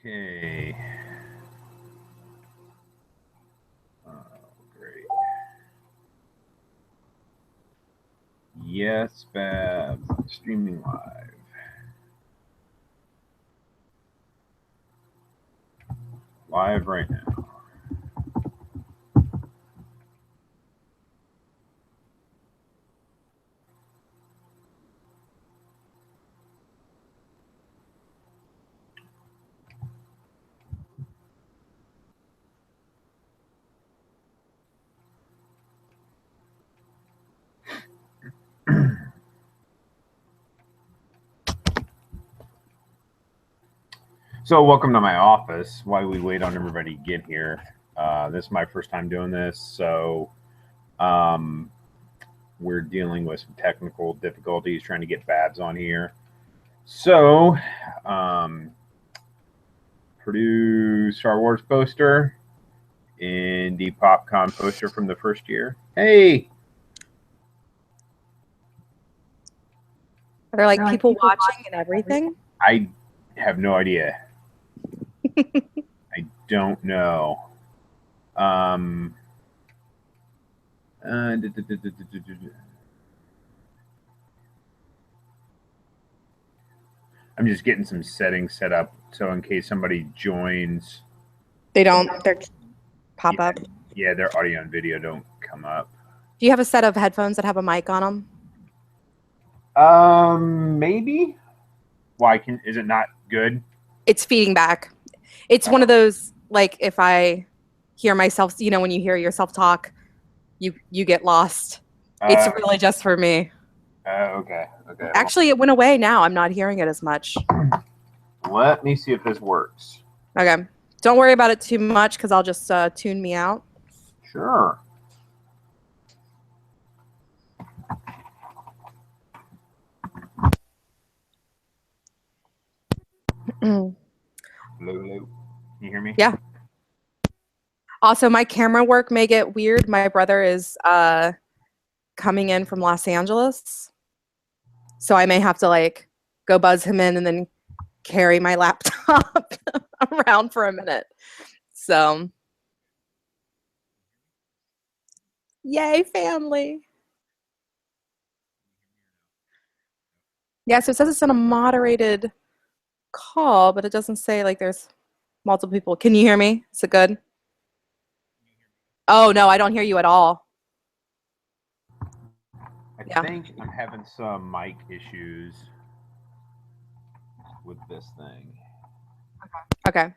Okay. Oh, great. Yes, Babs. Streaming live. Live right now. So welcome to my office while we wait on everybody to get here. This is my first time doing this, so we're dealing with some technical difficulties trying to get Babs on here. So, Purdue Star Wars poster, Indy PopCon poster from the first year. Hey! Are there like people watching and everything? I have no idea. I don't know. I'm just getting some settings set up so in case somebody joins, they pop up. Yeah, their audio and video don't come up. Do you have a set of headphones that have a mic on them? Maybe. Why is it not good? It's feeding back. It's one of those, like, if I hear myself, you know, when you hear yourself talk, you get lost. It's really just for me. Okay. Actually, it went away now. I'm not hearing it as much. Let me see if this works. Okay. Don't worry about it too much because I'll just tune me out. Sure. Hello. Can you hear me? Yeah. Also, my camera work may get weird. My brother is coming in from Los Angeles. So I may have to like go buzz him in and then carry my laptop around for a minute. So yay, family. Yeah, so it says it's on a moderated call, but it doesn't say like there's multiple people. Can you hear me? Is it good? Oh, no, I don't hear you at all. I think I'm having some mic issues with this thing. Okay.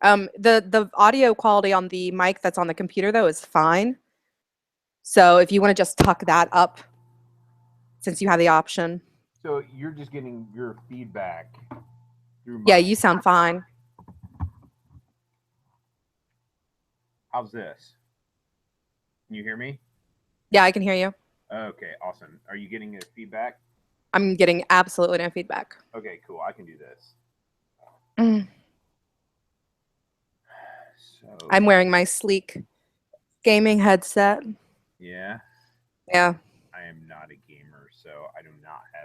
The audio quality on the mic that's on the computer though is fine. So if you want to just tuck that up, since you have the option. So you're just getting your feedback through. Yeah, you sound fine. How's this? Can you hear me? Yeah, I can hear you. Okay, awesome. Are you getting a feedback? I'm getting absolutely no feedback. Okay, cool. I can do this. So I'm wearing my sleek gaming headset. Yeah. Yeah. I am not a gamer, so I do not have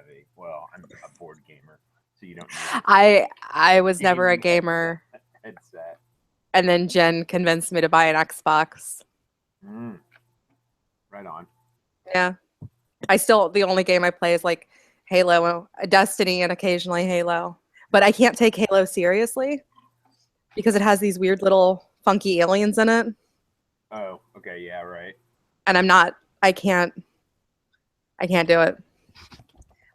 I'm a board gamer, so you don't need I was never a gamer. Headset. And then Jen convinced me to buy an Xbox. Right on. Yeah. The only game I play is like Halo, Destiny, and occasionally Halo. But I can't take Halo seriously because it has these weird little funky aliens in it. Oh, okay, yeah, right. And I can't do it.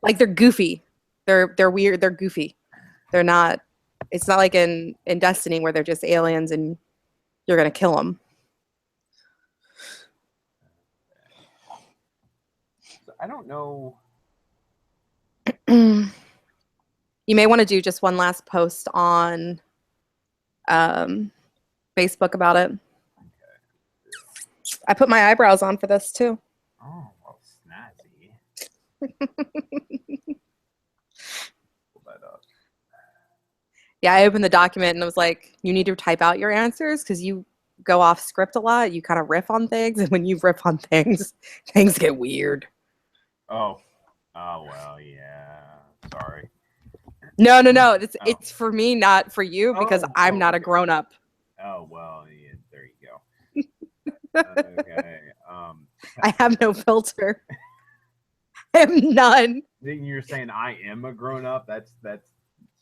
Like they're goofy. They're weird, they're goofy. It's not like in Destiny where they're just aliens and you're going to kill them. So I don't know. You may want to do just one last post on Facebook about it. Okay. I put my eyebrows on for this too. Oh, well, snazzy. Pull that up. Yeah, I opened the document and I was like, you need to type out your answers because you go off script a lot. You kind of riff on things. And when you riff on things, things get weird. Oh, well, yeah. Sorry. No, no, no. Oh. It's for me, not for you, because I'm not a Okay. grown up. Oh well, yeah, there you go. Okay. I have no filter. I have none. Then you're saying I am a grown up. That's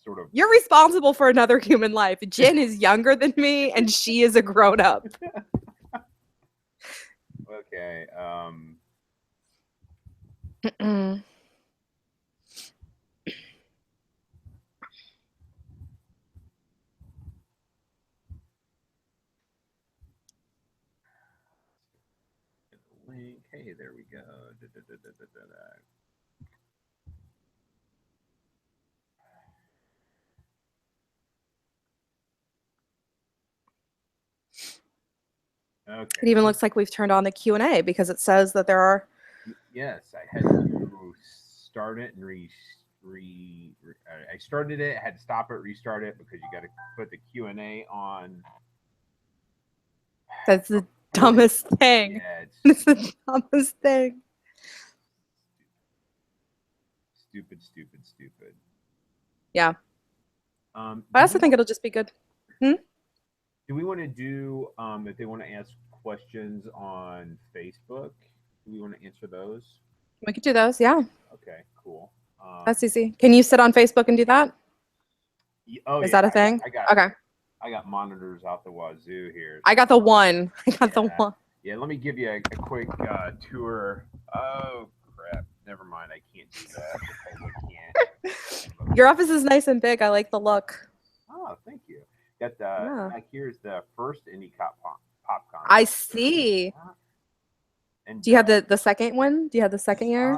sort of You're responsible for another human life. Jen is younger than me, and she is a grown up. okay. Link. Hey, there we go. Okay. It even looks like we've turned on the Q&A because it says that there are. Yes, I had to start it and I started it, had to stop it, restart it because you got to put the Q&A on. That's the dumbest thing. Yeah, It's the dumbest thing. Stupid. Yeah. I also think it'll just be good. Do we want to do if they want to ask questions on Facebook? Do we want to answer those? We could do those. Yeah. Okay, cool. That's easy. Can you sit on Facebook and do that? Oh, is that a thing? Okay. I got monitors out the wazoo here. I got the one. The one. Yeah, let me give you a quick tour. Oh crap! Never mind. I can't do that because I can't. Your office is nice and big. I like the look. Oh, thank you. Got the back here is the first Indy PopCon. I see. And do you have the second one? Do you have the second year?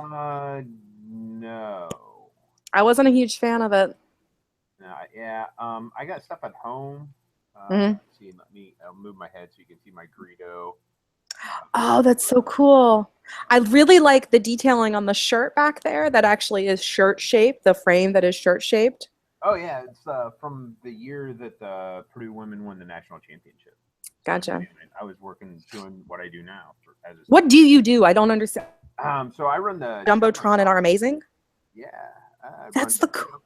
No. I wasn't a huge fan of it. Yeah. I got stuff at home. See, I'll move my head so you can see my Greedo. Oh, that's so cool. I really like the detailing on the shirt back there that actually is shirt shaped, the frame that is shirt shaped. Oh, yeah. It's from the year that the Purdue women won the national championship. Gotcha. I was doing what I do now. What do you do? I don't understand. So I run the Jumbotron and Are Amazing? Yeah. That's the cool.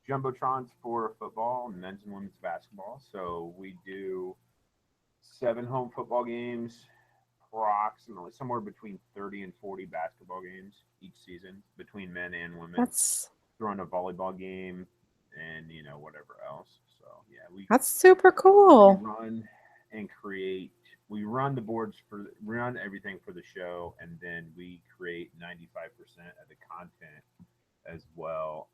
Jumbotrons for football and men's and women's basketball. So we do 7 home football games, approximately somewhere between 30 and 40 basketball games each season between men and women. That's throwing a volleyball game and whatever else. So yeah, that's super cool. We run and create. We run the boards run everything for the show, and then we create 95% of the content as well.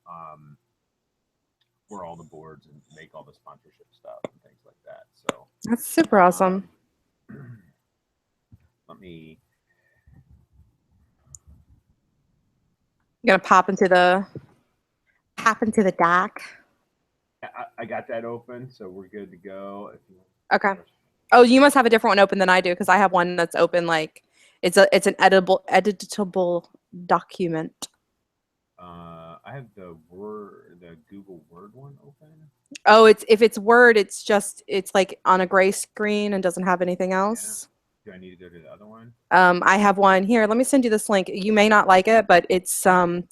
For all the boards and make all the sponsorship stuff and things like that. So that's super awesome. Let me. You gonna pop into the dock. I got that open, so we're good to go. Okay. Oh, you must have a different one open than I do because I have one that's open like it's an editable document. I have the Google Word one open. Oh, if it's Word, it's like on a gray screen and doesn't have anything else. Yeah. Do I need to go to the other one? I have one here. Let me send you this link. You may not like it, but it's I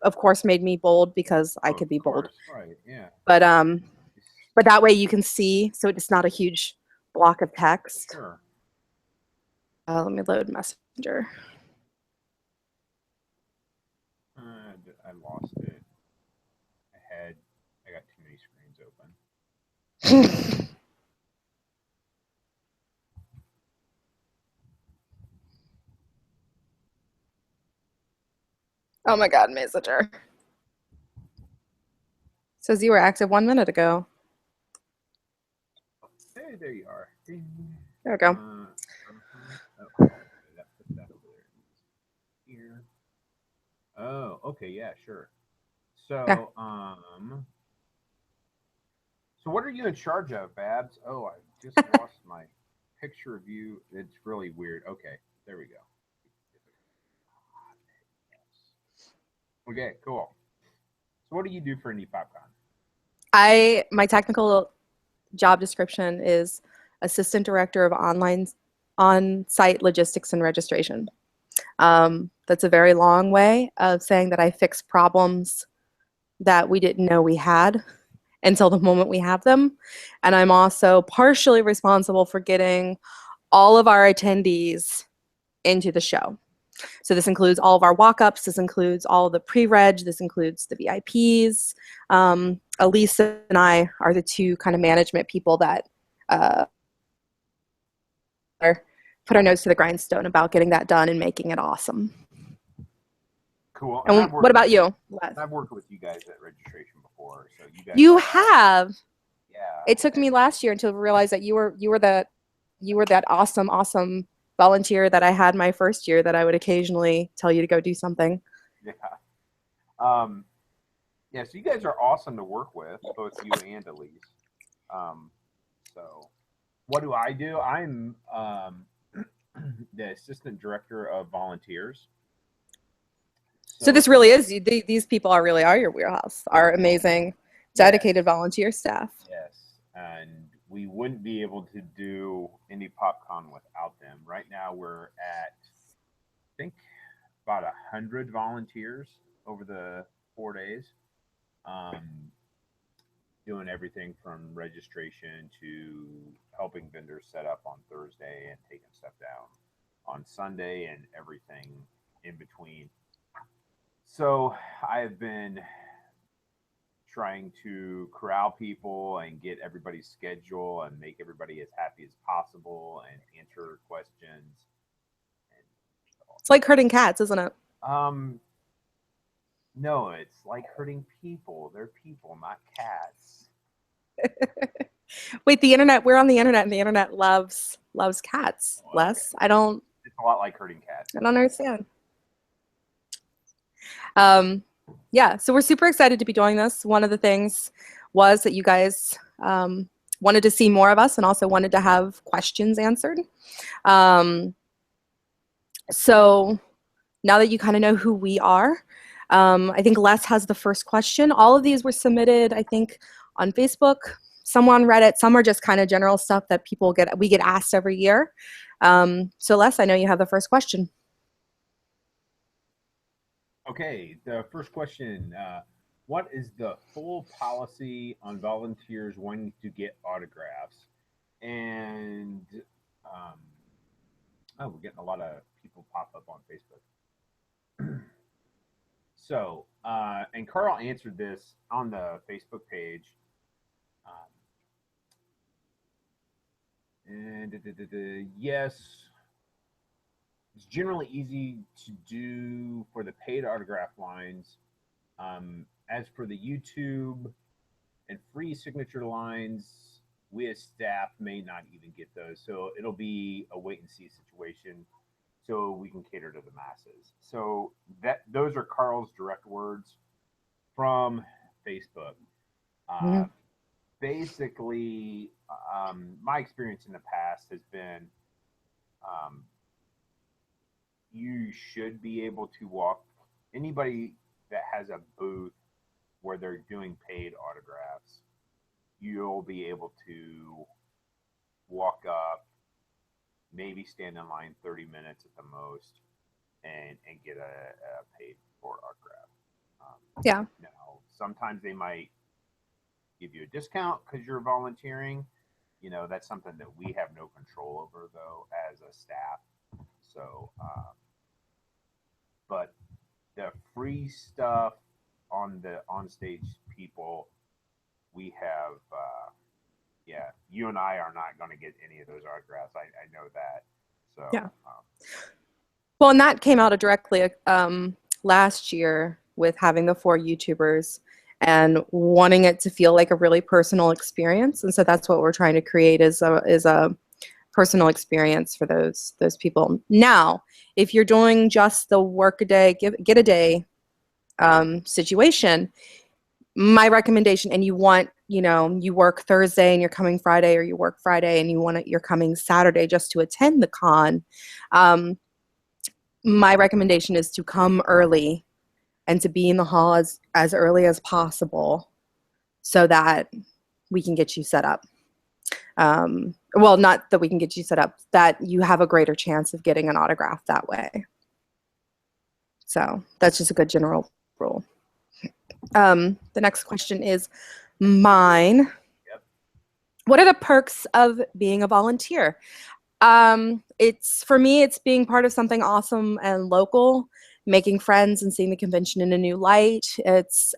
of course made me bold because I could be bold. Right, yeah. But that way you can see, so it's not a huge block of text. Sure. Let me load Messenger. I lost it. I got too many screens open. Oh my God, Messenger. Says you were active 1 minute ago. Hey, there you are. There we go. Here. Oh, okay, yeah, sure. So, so what are you in charge of, Babs? Oh, I just lost my picture of you. It's really weird. Okay, there we go. Okay, cool. So what do you do for Indy PopCon? My technical job description is Assistant Director of On-Site Logistics and Registration. That's a very long way of saying that I fix problems that we didn't know we had until the moment we have them. And I'm also partially responsible for getting all of our attendees into the show. So this includes all of our walk-ups. This includes all of the pre-reg. This includes the VIPs. Elise and I are the two kind of management people that put our nose to the grindstone about getting that done and making it awesome. Cool. And what about you, Les? I've worked with you guys at registration before, so you guys. You have. Yeah. It took me last year until I realized that you were that awesome volunteer that I had my first year that I would occasionally tell you to go do something. Yeah. Yeah. So you guys are awesome to work with, both you and Elise. So what do? I'm the assistant director of volunteers. So this really is, these people are your wheelhouse, our amazing, dedicated volunteer staff. Yes, and we wouldn't be able to do Indy PopCon without them. Right now we're at, I think, about 100 volunteers over the 4 days, doing everything from registration to helping vendors set up on Thursday and taking stuff down on Sunday and everything in between. So I've been trying to corral people and get everybody's schedule and make everybody as happy as possible and answer questions. It's like herding cats, isn't it? No, it's like herding people. They're people, not cats. Wait, the internet, we're on the internet and the internet loves cats. Well, Les, I don't. It's a lot like herding cats. I don't understand. Yeah, so we're super excited to be doing this. One of the things was that you guys wanted to see more of us and also wanted to have questions answered. So now that you kind of know who we are, I think Les has the first question. All of these were submitted, I think, on Facebook, some on Reddit, some are just kind of general stuff that we get asked every year. So Les, I know you have the first question. Okay, the first question, what is the full policy on volunteers wanting to get autographs? And, we're getting a lot of people pop up on Facebook. So, and Carl answered this on the Facebook page. Yes, it's generally easy to do for the paid autograph lines. As for the YouTube and free signature lines, we as staff may not even get those. So it'll be a wait and see situation so we can cater to the masses. So those are Carl's direct words from Facebook. Basically, my experience in the past has been you should be able to walk anybody that has a booth where they're doing paid autographs. You'll be able to walk up, maybe stand in line 30 minutes at the most, and get a paid for autograph. Yeah. Now, sometimes they might give you a discount because you're volunteering. You know, that's something that we have no control over, though, as a staff. So, but the free stuff on the onstage people, we have, yeah, you and I are not going to get any of those autographs. I know that. So, yeah. Well, and that came out directly last year with having the 4 YouTubers and wanting it to feel like a really personal experience. And so that's what we're trying to create is a personal experience for those people. Now, if you're doing just the work a day, get a day situation, my recommendation, and you want, you work Thursday and you're coming Friday, or you work Friday and you're coming Saturday just to attend the con, my recommendation is to come early and to be in the hall as early as possible so that we can get you set up. Well, not that we can get you set up, that you have a greater chance of getting an autograph that way. So that's just a good general rule. The next question is mine. Yep. What are the perks of being a volunteer? It's for me, it's being part of something awesome and local, making friends and seeing the convention in a new light. It's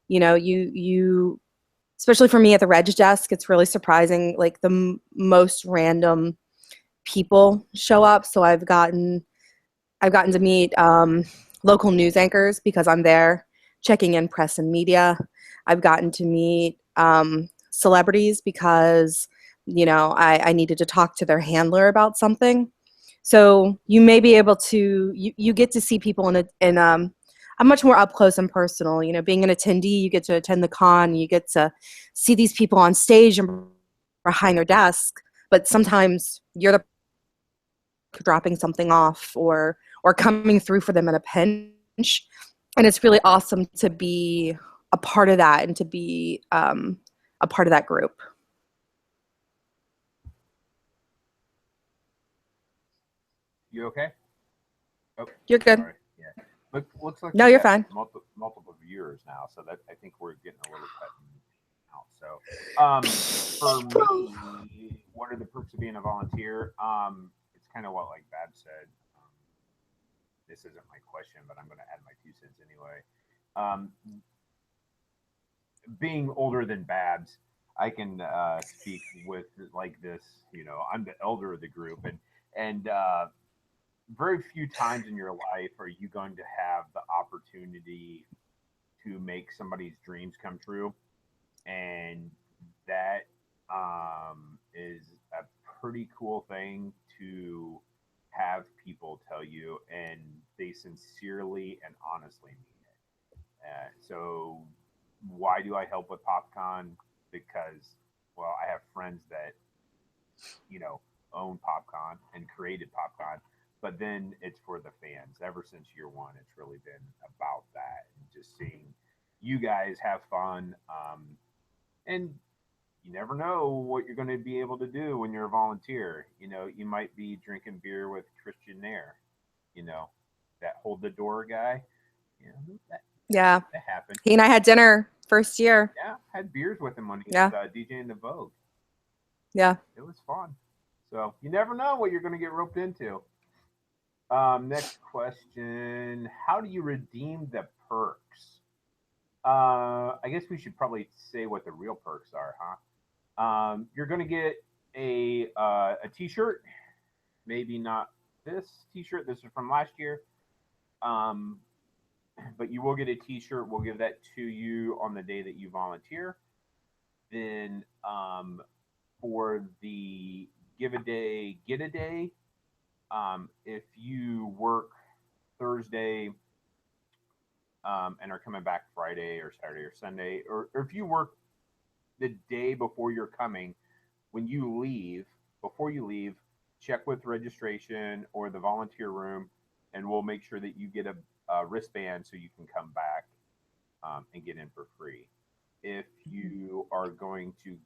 you especially for me at the reg desk, it's really surprising. Like the most random people show up. So I've gotten to meet local news anchors because I'm there checking in press and media. I've gotten to meet celebrities because, I needed to talk to their handler about something. So you may be able to, you get to see people in a much more up close and personal. Being an attendee, you get to attend the con, you get to see these people on stage and behind their desk, but sometimes you're the dropping something off or coming through for them in a pinch, and it's really awesome to be a part of that and to be a part of that group. You okay? Oh, You're good. sorry. Yeah. Looks like No, we you're got fine. multiple viewers now, so that I think we're getting a little cut out. So, for me, what are the perks of being a volunteer? It's kind of what like Bab said. This isn't my question, but I'm going to add my 2 cents anyway. Um, being older than Babs, I can speak with like this. I'm the elder of the group, and very few times in your life are you going to have the opportunity to make somebody's dreams come true, and that is a pretty cool thing to have people tell you, and they sincerely and honestly mean it. So, why do I help with PopCon? Because, well, I have friends that you know own PopCon and created PopCon, but then it's for the fans. Ever since year one, it's really been about that and just seeing you guys have fun. And you never know what you're going to be able to do when you're a volunteer. You might be drinking beer with Christian Nair, you know, that hold the door guy. Yeah. That happened. He and I had dinner first year. Yeah, had beers with him when he Yeah. was DJing the Vogue. Yeah. It was fun. So you never know what you're going to get roped into. Next question: how do you redeem the perks? I guess we should probably say what the real perks are, huh? You're going to get a T-shirt. Maybe not this T-shirt. This is from last year. Um, but you will get a T-shirt. We'll give that to you on the day that you volunteer. Then for the give a day, get a day. If you work Thursday and are coming back Friday or Saturday or Sunday, or if you work the day before you're coming, when you leave, before you leave, check with registration or the volunteer room, and we'll make sure that you get a wristband so you can come back and get in for free. If you are going to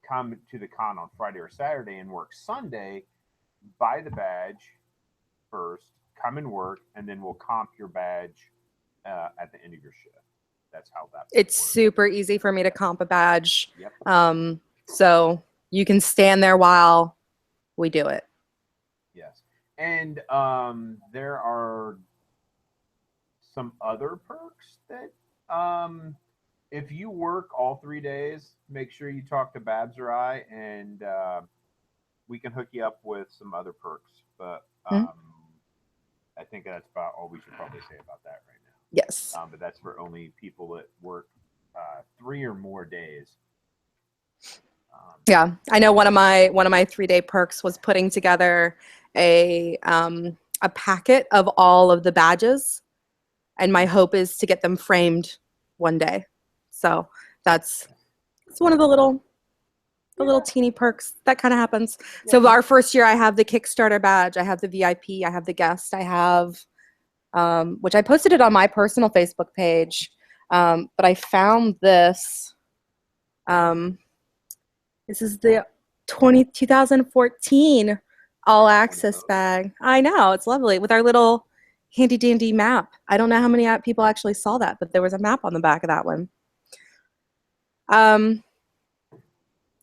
come to the con on Friday or Saturday and work Sunday, buy the badge first, come and work, and then we'll comp your badge at the end of your shift. That's how that. It's works. super easy for me to comp a badge. Yep. So you can stand there while we do it. Yes. And there are some other perks that if you work all 3 days, make sure you talk to Babs or I, and we can hook you up with some other perks. But I think that's about all we should probably say about that right now. Yes. But that's for only people that work 3 or more days. Yeah, I know one of my 3-day perks was putting together a packet of all of the badges, and my hope is to get them framed one day. So it's one of the little teeny perks that kind of happens. Yeah. So our first year, I have the Kickstarter badge, I have the VIP, I have the guest, I have which I posted it on my personal Facebook page, but I found this. This is the 2014 all access bag. I know, it's lovely with our little handy dandy map. I don't know how many people actually saw that, but there was a map on the back of that one.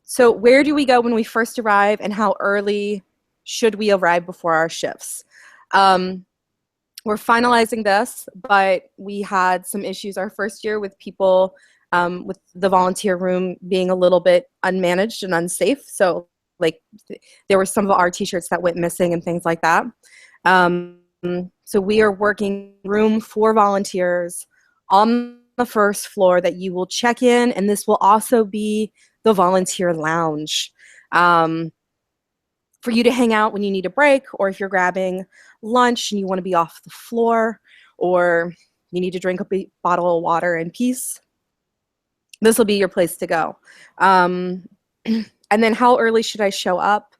So where do we go when we first arrive, and how early should we arrive before our shifts? We're finalizing this, but we had some issues our first year with people, with the volunteer room being a little bit unmanaged and unsafe. So like there were some of our t-shirts that went missing and things like that. So we are working room for volunteers on the first floor that you will check in, and this will also be the volunteer lounge. For you to hang out when you need a break, or if you're grabbing lunch and you want to be off the floor, or you need to drink a bottle of water in peace, this will be your place to go. And then how early should I show up?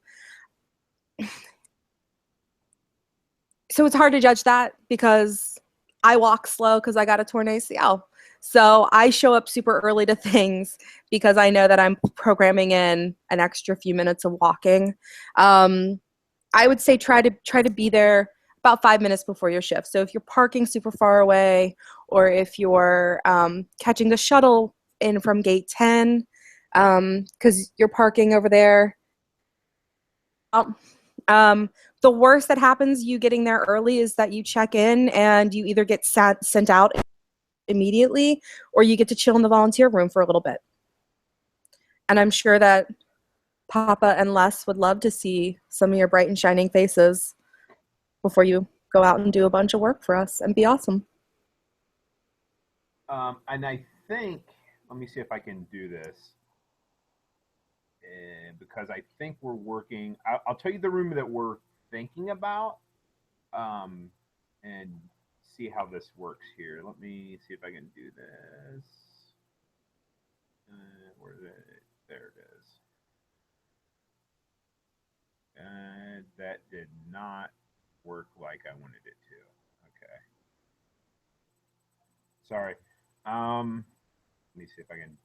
So it's hard to judge that because I walk slow because I got a torn ACL. So I show up super early to things because I know that I'm programming in an extra few minutes of walking. I would say try to be there about 5 minutes before your shift. So if you're parking super far away, or if you're catching the shuttle in from gate 10, because you're parking over there. The worst that happens you getting there early is that you check in and you either get sent out immediately, or you get to chill in the volunteer room for a little bit. And I'm sure that Papa and Les would love to see some of your bright and shining faces before you go out and do a bunch of work for us and be awesome. And I think, let me see if I can do this. Because I think we're working, I'll tell you the room that we're thinking about, and see how this works here. Let me see if I can do this. Where is it? There it is. That did not work like I wanted it to. Okay. Sorry. Let me see if I can.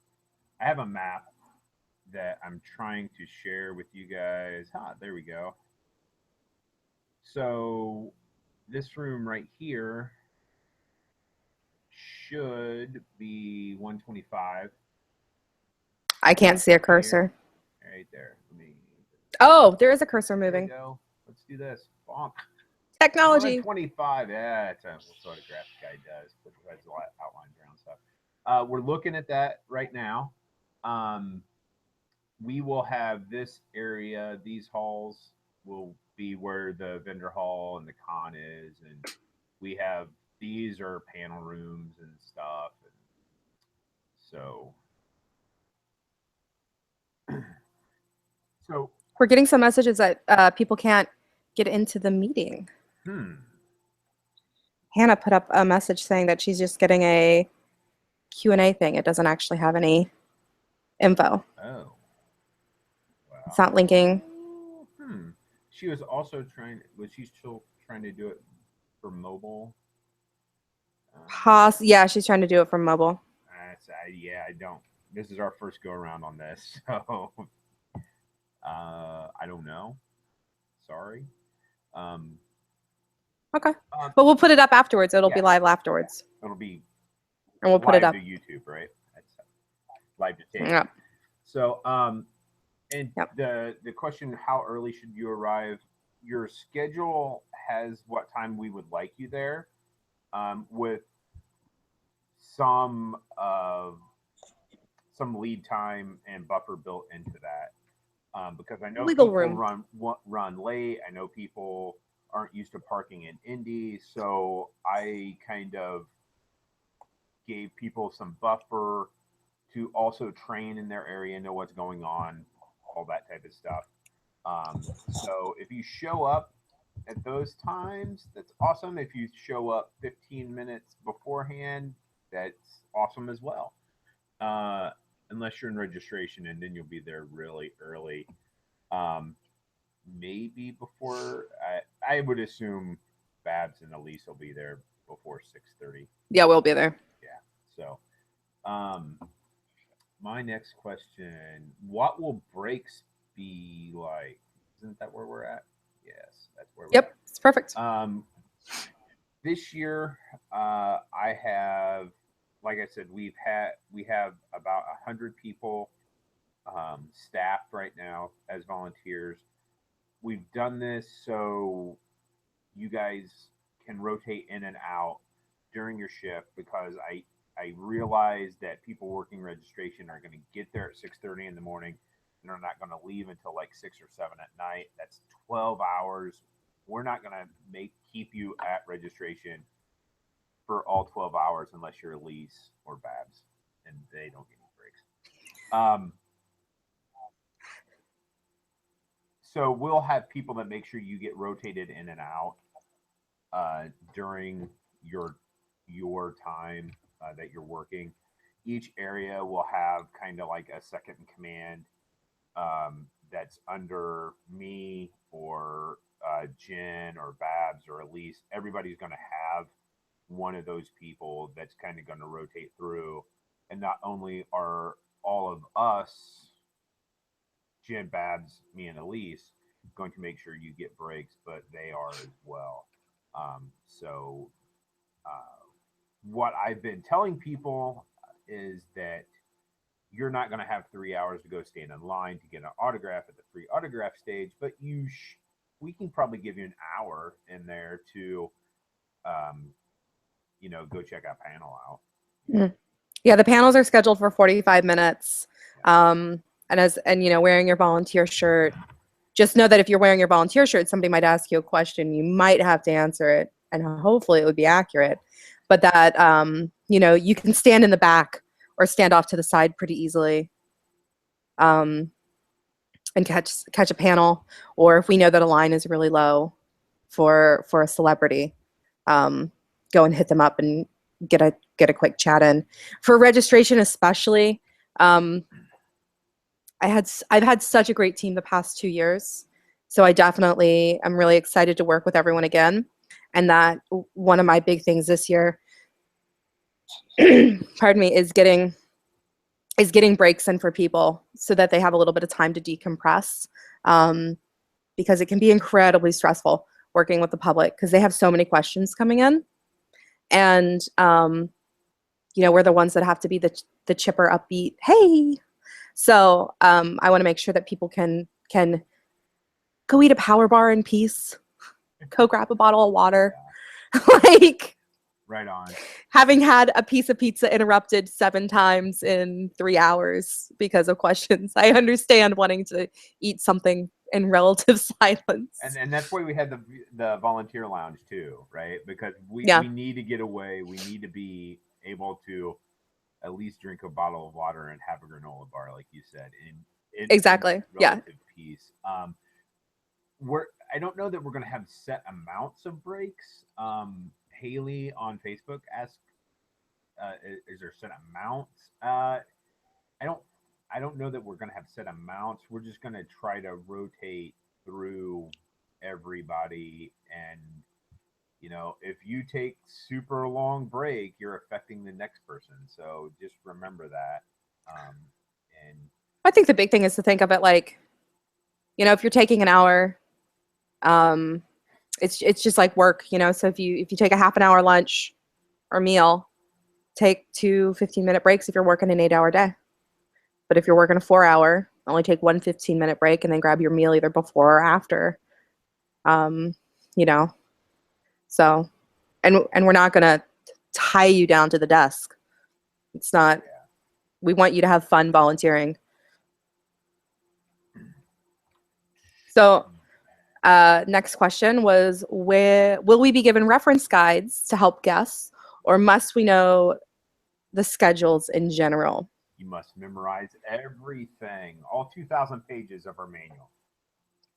I have a map that I'm trying to share with you guys. There we go. So this room right here should be 125. I can't see a cursor. Right there. Oh, there is a cursor moving. There we go. Let's do this. Bonk. Technology. 125. Yeah, that's what a graphic guy does. But it has a lot of outlines around stuff. We're looking at that right now. We will have this area, these halls will be where the vendor hall and the con is, and we have, these are panel rooms and stuff, and so we're getting some messages that people can't get into the meeting. Hannah put up a message saying that she's just getting a Q&A thing. It doesn't actually have any info. Oh. Wow. It's not linking. She was also was she still trying to do it for mobile? Yeah, she's trying to do it from mobile. Yeah, I don't. This is our first go around on this, so I don't know. Sorry. Okay, but we'll put it up afterwards. It'll be live afterwards. It'll be, and we'll put it up to YouTube, right? That's live to tape. Yep. So, and the question, how early should you arrive? Your schedule has what time we would like you there, with some lead time and buffer built into that, because I know people run late. I know people aren't used to parking in Indy, so I kind of gave people some buffer to also train in their area, know what's going on, all that type of stuff. So if you show up at those times, that's awesome. If you show up 15 minutes beforehand, that's awesome as well. Unless you're in registration, and then you'll be there really early. Maybe before, I would assume Babs and Elise will be there before 6:30. Yeah, we'll be there. Yeah. So, my next question, what will breaks be like? Isn't that where we're at? Yes, that's where we're at. Yep, it's perfect. This year, I have, like I said, we have about 100 people staffed right now as volunteers. We've done this so you guys can rotate in and out during your shift because I realize that people working registration are going to get there at 6:30 in the morning and they're not going to leave until like 6 or 7 at night. That's 12 hours. We're not going to make keep you at registration for all 12 hours unless you're Elise or Babs, and they don't get any breaks. So we'll have people that make sure you get rotated in and out during your time that you're working. Each area will have kind of like a second in command that's under me or Jen or Babs or Elise. Everybody's going to have one of those people that's kind of going to rotate through. And not only are all of us, Jen, Babs, me, and Elise, going to make sure you get breaks, but they are as well. So, what I've been telling people is that you're not going to have 3 hours to go stand in line to get an autograph at the free autograph stage, but we can probably give you an hour in there to, um, go check out panel out. Mm. Yeah, the panels are scheduled for 45 minutes. And wearing your volunteer shirt, just know that if you're wearing your volunteer shirt, somebody might ask you a question. You might have to answer it, and hopefully it would be accurate. But that, you can stand in the back or stand off to the side pretty easily, and catch a panel. Or if we know that a line is really low for a celebrity, go and hit them up and get a quick chat in. For registration especially, I've had such a great team the past 2 years. So I definitely am really excited to work with everyone again. And that one of my big things this year, pardon me, is getting breaks in for people so that they have a little bit of time to decompress. Because it can be incredibly stressful working with the public because they have so many questions coming in. And, we're the ones that have to be the chipper, upbeat, hey. So I want to make sure that people can go eat a power bar in peace, go grab a bottle of water. Like, right on. Having had a piece of pizza interrupted 7 times in 3 hours because of questions, I understand wanting to eat something in relative silence. And that's why we had the volunteer lounge too, right? Because we need to get away. We need to be able to at least drink a bottle of water and have a granola bar, like you said, in exactly relative peace. I don't know that we're going to have set amounts of breaks. Haley on Facebook asked, "Is there set amounts?" I don't know that we're going to have set amounts. We're just going to try to rotate through everybody, and if you take super long break, you're affecting the next person. So just remember that. And I think the big thing is to think of it like, if you're taking an hour, it's just like work, so if you take a half an hour lunch or meal, take 2 15-minute breaks if you're working an 8-hour day. But if you're working a 4-hour, only take 1 15-minute break and then grab your meal either before or after. So, and we're not going to tie you down to the desk. It's not, we want you to have fun volunteering. So, next question was, will we be given reference guides to help guests, or must we know the schedules in general? You must memorize everything, all 2,000 pages of our manual.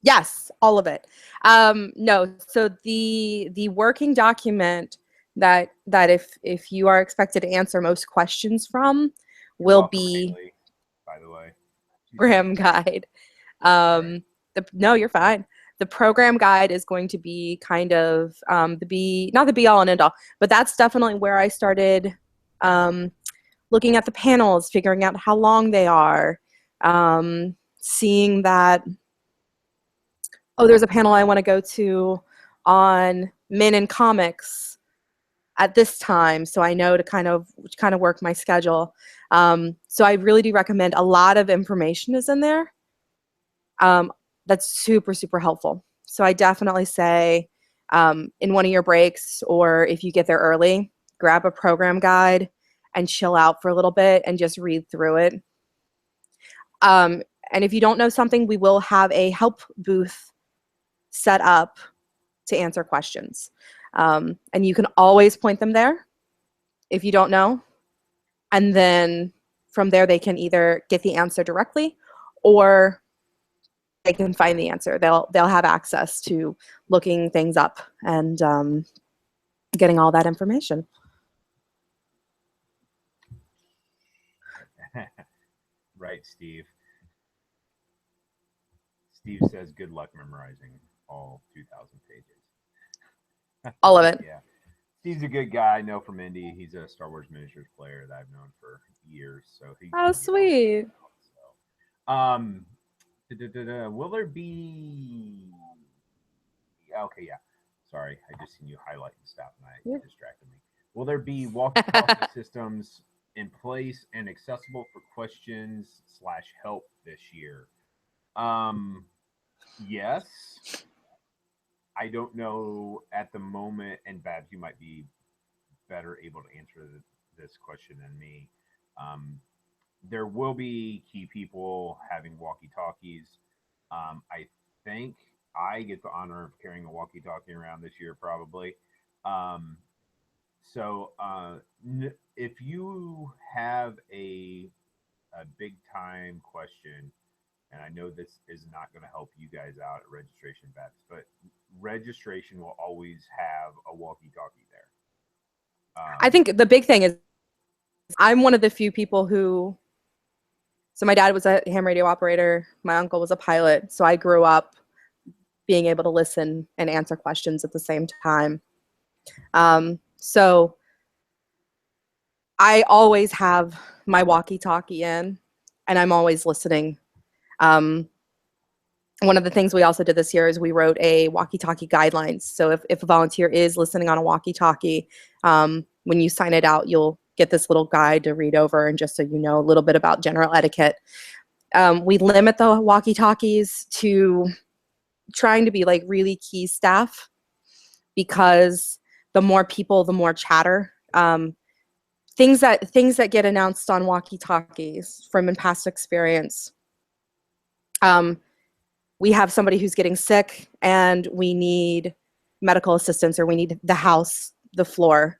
Yes, all of it. No, so the working document that if you are expected to answer most questions from will be, Haley, by the way, program guide. No, you're fine. The program guide is going to be kind of not the be all and end all, but that's definitely where I started looking at the panels, figuring out how long they are, seeing that, oh, there's a panel I want to go to on men in comics. at this time, so I know to kind of work my schedule. So I really do recommend, a lot of information is in there. That's super, super helpful. So I definitely say, in one of your breaks, or if you get there early, grab a program guide and chill out for a little bit and just read through it. And if you don't know something, we will have a help booth set up to answer questions. And you can always point them there if you don't know. And then from there, they can either get the answer directly, or they can find the answer. They'll have access to looking things up and getting all that information. Right, Steve. Steve says, "Good luck memorizing all 2,000 pages." All of it. Yeah, Steve's a good guy. I know from Indy. He's a Star Wars miniatures player that I've known for years. So he. Oh, sweet. Will there be? Okay, yeah. Sorry, I just seen you highlighting stuff and it distracted me. Will there be walkie-talkie systems in place and accessible for questions / help this year? Yes. I don't know at the moment, and Babs, you might be better able to answer this question than me. There will be key people having walkie-talkies. I think I get the honor of carrying a walkie-talkie around this year, probably. If you have a big time question, and I know this is not going to help you guys out at registration, Babs, but registration will always have a walkie-talkie there. I think the big thing is, I'm one of the few people who, so my dad was a ham radio operator, my uncle was a pilot, so I grew up being able to listen and answer questions at the same time. So I always have my walkie-talkie in, and I'm always listening. One of the things we also did this year is we wrote a walkie-talkie guidelines. So if a volunteer is listening on a walkie-talkie, when you sign it out, you'll get this little guide to read over, and just so you know a little bit about general etiquette. We limit the walkie-talkies to trying to be like really key staff, because the more people, the more chatter. Things that get announced on walkie-talkies from in past experience. We have somebody who's getting sick and we need medical assistance, or we need the floor.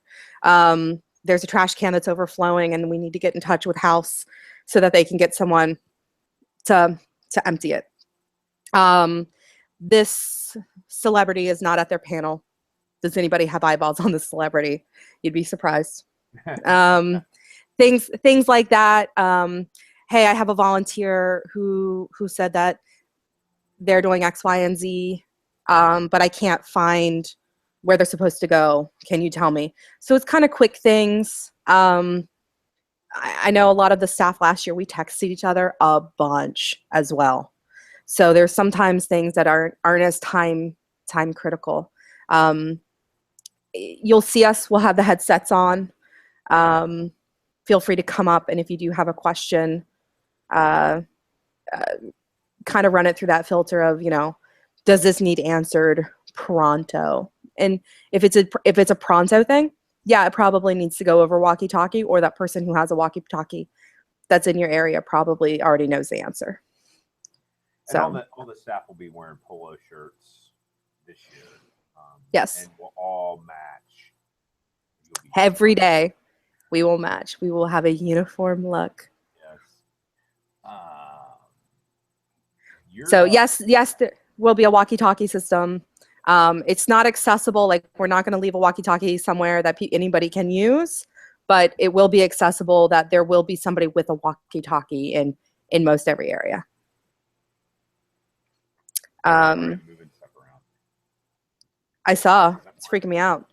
There's a trash can that's overflowing and we need to get in touch with house so that they can get someone to empty it. This celebrity is not at their panel. Does anybody have eyeballs on this celebrity? You'd be surprised. Things like that. Hey, I have a volunteer who said that they're doing X, Y, and Z, but I can't find where they're supposed to go. Can you tell me? So it's kind of quick things. I know a lot of the staff last year, we texted each other a bunch as well. So there's sometimes things that aren't as time critical. You'll see us, we'll have the headsets on. Feel free to come up, and if you do have a question, kind of run it through that filter of, does this need answered pronto? And if it's a pronto thing, yeah, it probably needs to go over walkie-talkie, or that person who has a walkie-talkie that's in your area probably already knows the answer. And so all the staff will be wearing polo shirts this year. Yes. And we'll all match. Every day we will match. We will have a uniform look. Yes. So yes, there will be a walkie-talkie system. It's not accessible. Like, we're not going to leave a walkie-talkie somewhere that anybody can use, but it will be accessible, that there will be somebody with a walkie-talkie in most every area. I saw. It's freaking me out.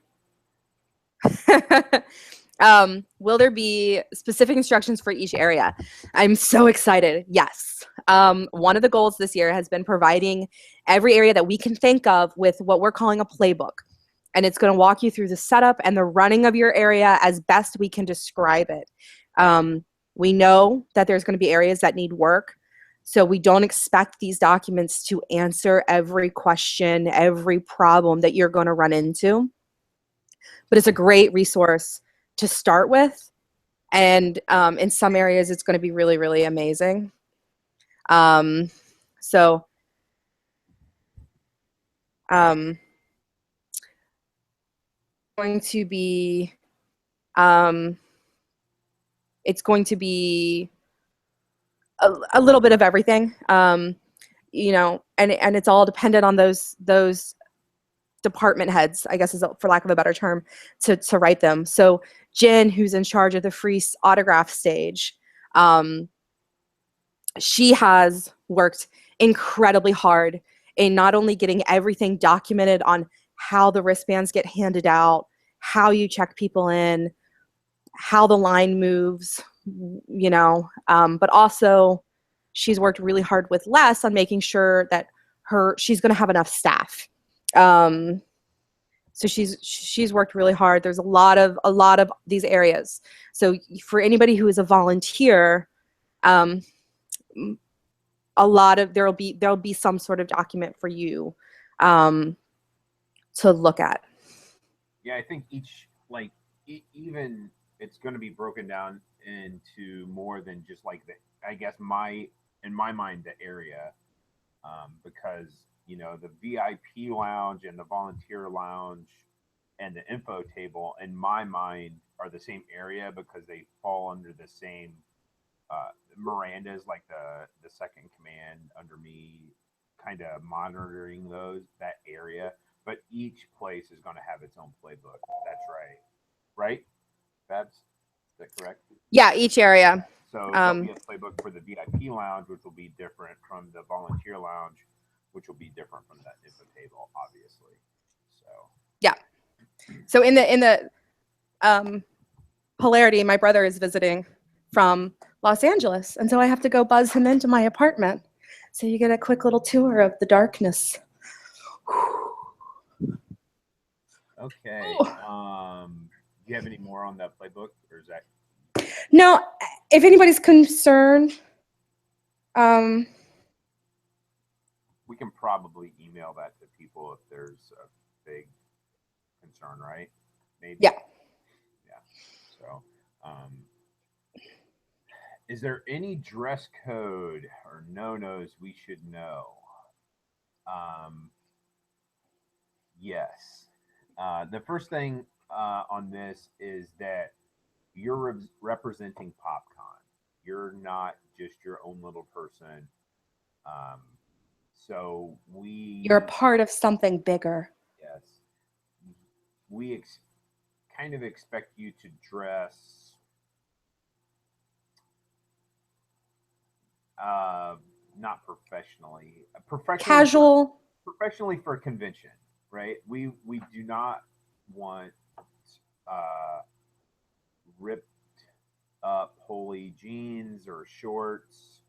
Will there be specific instructions for each area? I'm so excited. Yes. One of the goals this year has been providing every area that we can think of with what we're calling a playbook. and it's going to walk you through the setup and the running of your area as best we can describe it. We know that there's going to be areas that need work, so we don't expect these documents to answer every question, every problem that you're going to run into, but it's a great resource to start with, and in some areas it's going to be really, really amazing. So going to be it's going to be a little bit of everything, you know, and it's all dependent on those department heads, I guess, is for lack of a better term, to write them. So Jen, who's in charge of the free autograph stage, she has worked incredibly hard in not only getting everything documented on how the wristbands get handed out, how you check people in, how the line moves, you know, but also she's worked really hard with Les on making sure that she's going to have enough staff. So she's worked really hard. There's a lot of these areas. So for anybody who is a volunteer, there'll be some sort of document for you to look at. Yeah, I think even it's going to be broken down into more than just like I guess in my mind, the area, because the VIP lounge and the volunteer lounge and the info table in my mind are the same area because they fall under the same Miranda's, like the second command under me, kind of monitoring that area. But each place is going to have its own playbook. That's right, Babs? Is that correct? Yeah, each area. So there'll be a playbook for the VIP lounge, which will be different from the volunteer lounge, which will be different from that info table, obviously. So yeah. So in the polarity, my brother is visiting from Los Angeles, and so I have to go buzz him into my apartment. So you get a quick little tour of the darkness. Okay. Do you have any more on that playbook, or is that? No, if anybody's concerned, we can probably email that to people if there's a big concern, right? Maybe. Yeah. So, is there any dress code or no-nos we should know? Yes. The first thing on this is that you're representing PopCon. You're not just your own little person. So you're a part of something bigger. Yes. We kind of expect you to dress not professionally. Casual. Professionally for a convention, right? We do not want ripped up holy jeans or shorts.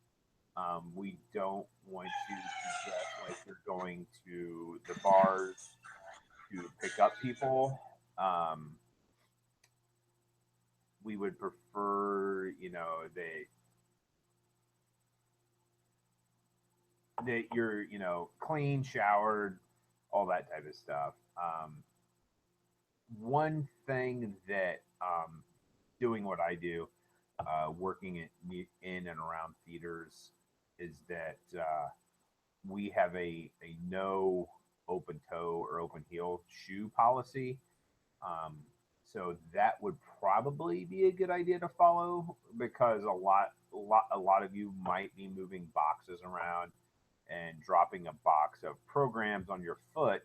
We don't want you to dress like you're going to the bars to pick up people. We would prefer, that you're, clean, showered, all that type of stuff. One thing that doing what I do, working in and around theaters, is that we have a no open toe or open heel shoe policy. So that would probably be a good idea to follow because a lot of you might be moving boxes around and dropping a box of programs on your foot,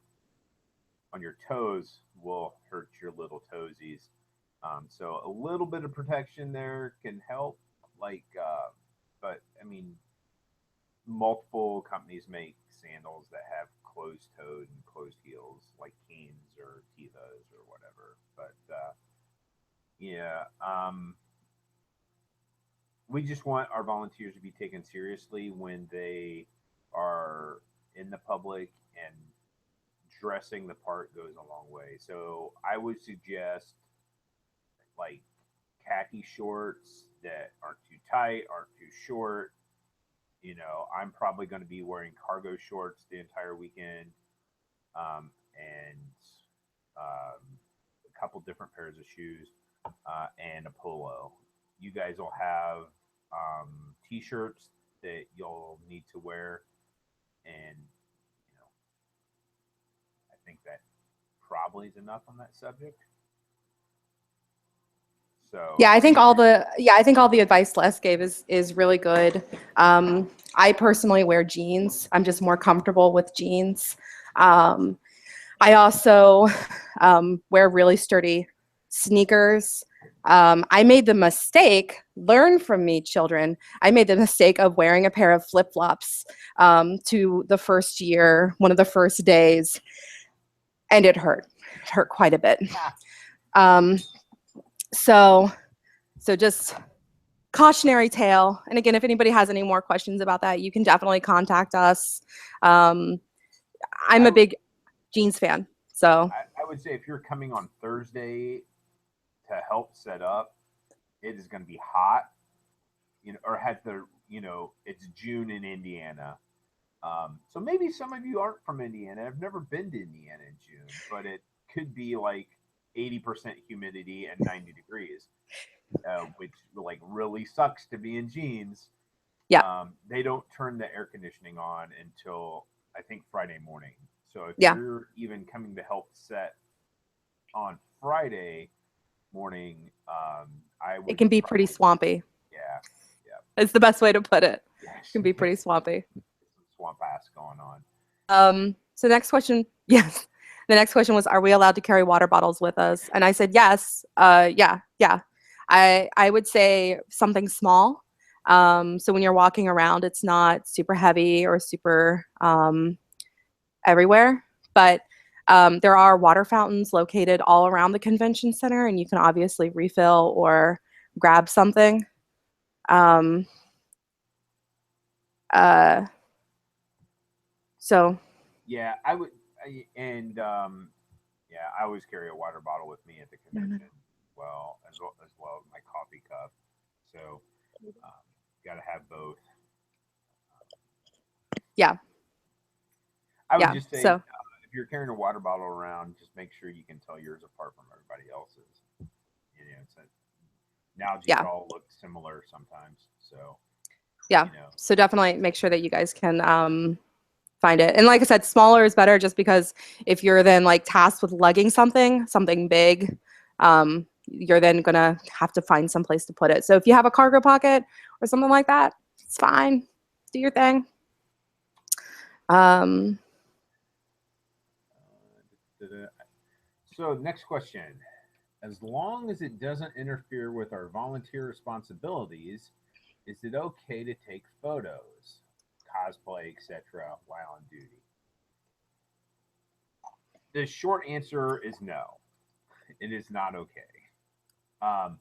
on your toes, will hurt your little toesies. So a little bit of protection there can help. But I mean, multiple companies make sandals that have closed-toed and closed heels, like Canes or Tevas or whatever. But we just want our volunteers to be taken seriously when they are in the public and dressing the part goes a long way. So I would suggest like khaki shorts that aren't too tight, aren't too short. I'm probably going to be wearing cargo shorts the entire weekend, and a couple different pairs of shoes, and a polo. You guys will have t-shirts that you'll need to wear, and I think that probably is enough on that subject. So Yeah, I think all the advice Les gave is really good. I personally wear jeans. I'm just more comfortable with jeans. I also wear really sturdy sneakers. I made the mistake, learn from me, children. I made the mistake of wearing a pair of flip-flops to the first year, one of the first days, and it hurt. It hurt quite a bit. Um, so just cautionary tale. And again, if anybody has any more questions about that, you can definitely contact us. I'm a big jeans fan. So I would say if you're coming on Thursday to help set up, it is going to be hot, or it's June in Indiana. So maybe some of you aren't from Indiana. I've never been to Indiana in June, but it could be like 80% humidity and 90 degrees, which like really sucks to be in jeans. yeah, They don't turn the air conditioning on until I think Friday morning. So if yeah, you're even coming to help set on Friday morning, I would it can be pretty swampy. yeah, yeah, It's the best way to put it. yes, It can be pretty swampy. some swamp ass going on. So next question, yes. The next question was, are we allowed to carry water bottles with us? And I said, yes. Yeah. I would say something small. So when you're walking around, it's not super heavy or super everywhere. But there are water fountains located all around the convention center, and you can obviously refill or grab something. Uh, so Yeah, I always carry a water bottle with me at the convention. Well as my coffee cup. So got to have both. yeah, I would yeah. just say So if you're carrying a water bottle around, just make sure you can tell yours apart from everybody else's. It's now these yeah. all look similar sometimes. So Yeah. So definitely make sure that you guys can find it. And like I said, smaller is better just because if you're then like tasked with lugging something big, you're then going to have to find some place to put it. So if you have a cargo pocket or something like that, it's fine. Do your thing. So next question. As long as it doesn't interfere with our volunteer responsibilities, is it okay to take photos, cosplay, etc., while on duty? The short answer is no. It is not okay. Um,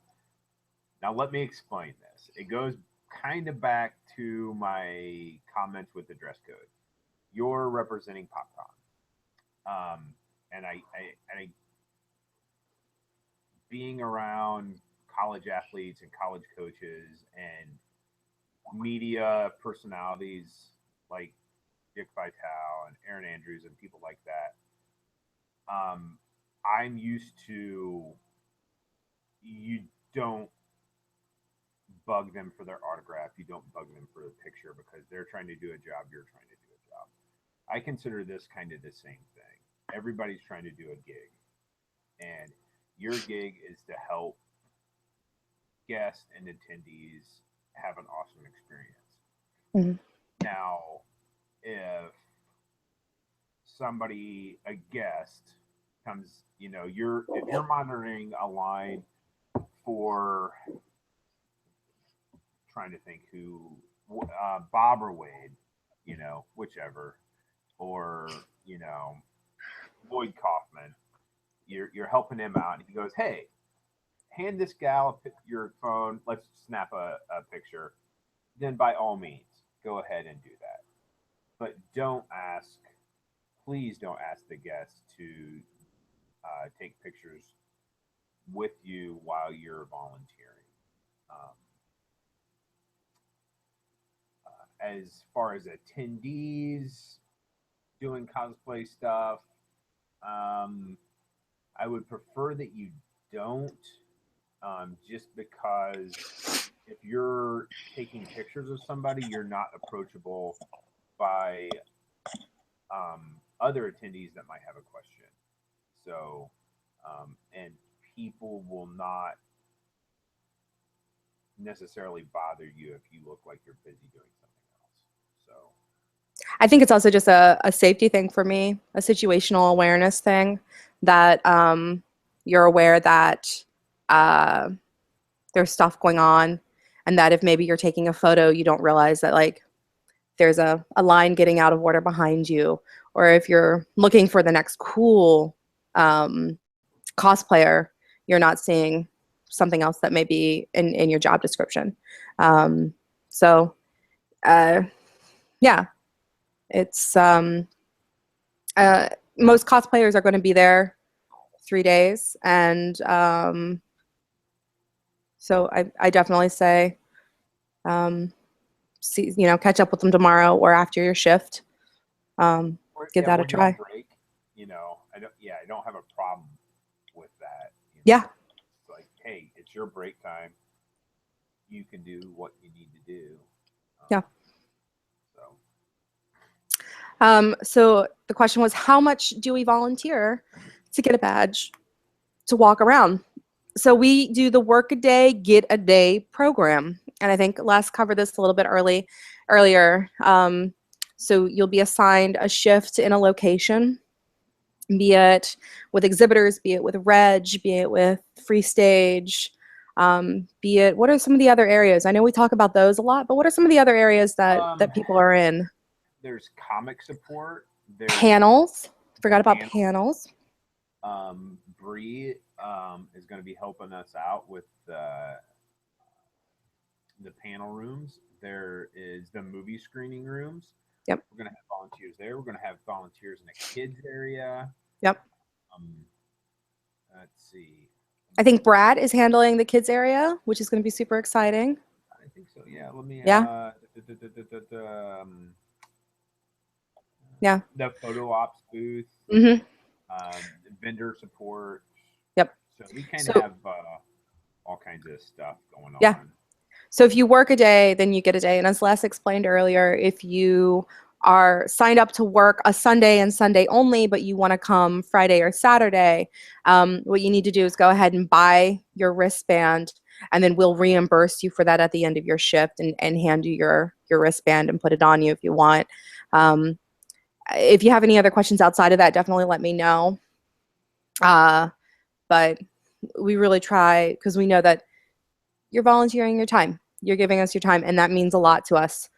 Now, let me explain this. It goes kind of back to my comments with the dress code. You're representing PopCon, and I being around college athletes and college coaches and media personalities like Dick Vitale and Aaron Andrews and people like that. I'm used to you don't bug them for their autograph. You don't bug them for a picture because they're trying to do a job. You're trying to do a job. I consider this kind of the same thing. Everybody's trying to do a gig, and your gig is to help guests and attendees have an awesome experience. Mhm. Now, if somebody, a guest, comes, if you're monitoring a line for trying to think who, Bob or Wade, whichever, or Lloyd Kaufman. You're helping him out, and he goes, "Hey, hand this gal your phone. Let's snap a picture." Then by all means, go ahead and do that, but don't ask please don't ask the guests to take pictures with you while you're volunteering. Um, as far as attendees doing cosplay stuff, um, I would prefer that you don't, just because if you're taking pictures of somebody, you're not approachable by other attendees that might have a question. So, and people will not necessarily bother you if you look like you're busy doing something else. So, I think it's also just a safety thing for me, a situational awareness thing that you're aware that uh, there's stuff going on, and that if maybe you're taking a photo, you don't realize that like there's a line getting out of order behind you, or if you're looking for the next cool cosplayer, you're not seeing something else that may be in your job description. So, yeah, it's most cosplayers are going to be there 3 days, and so I definitely say see, catch up with them tomorrow or after your shift. Give that a when you're on try. break, I don't have a problem with that. Yeah. It's like, hey, it's your break time. You can do what you need to do. Yeah. So. So the question was, how much do we volunteer to get a badge to walk around? So we do the work a day, get a day program. And I think Les covered this a little bit earlier. So you'll be assigned a shift in a location, be it with exhibitors, be it with Reg, be it with Free Stage, be it, what are some of the other areas? I know we talk about those a lot, but what are some of the other areas that people are in? There's comic support. There's panels. Forgot about panels. Bree is going to be helping us out with the panel rooms. There is the movie screening rooms. Yep. We're going to have volunteers there. We're going to have volunteers in the kids area. Yep. Let's see. I think Brad is handling the kids area, which is going to be super exciting. I think so. Yeah. Let me. Yeah. Yeah. The photo ops booth. Mm-hmm. Vendor support. Yep. So we kind of have all kinds of stuff going on. Yeah. So if you work a day, then you get a day. And as Les explained earlier, if you are signed up to work a Sunday and Sunday only, but you want to come Friday or Saturday, what you need to do is go ahead and buy your wristband, and then we'll reimburse you for that at the end of your shift and hand you your wristband and put it on you if you want. If you have any other questions outside of that, definitely let me know. But we really try, because we know that you're volunteering your time. You're giving us your time, and that means a lot to us.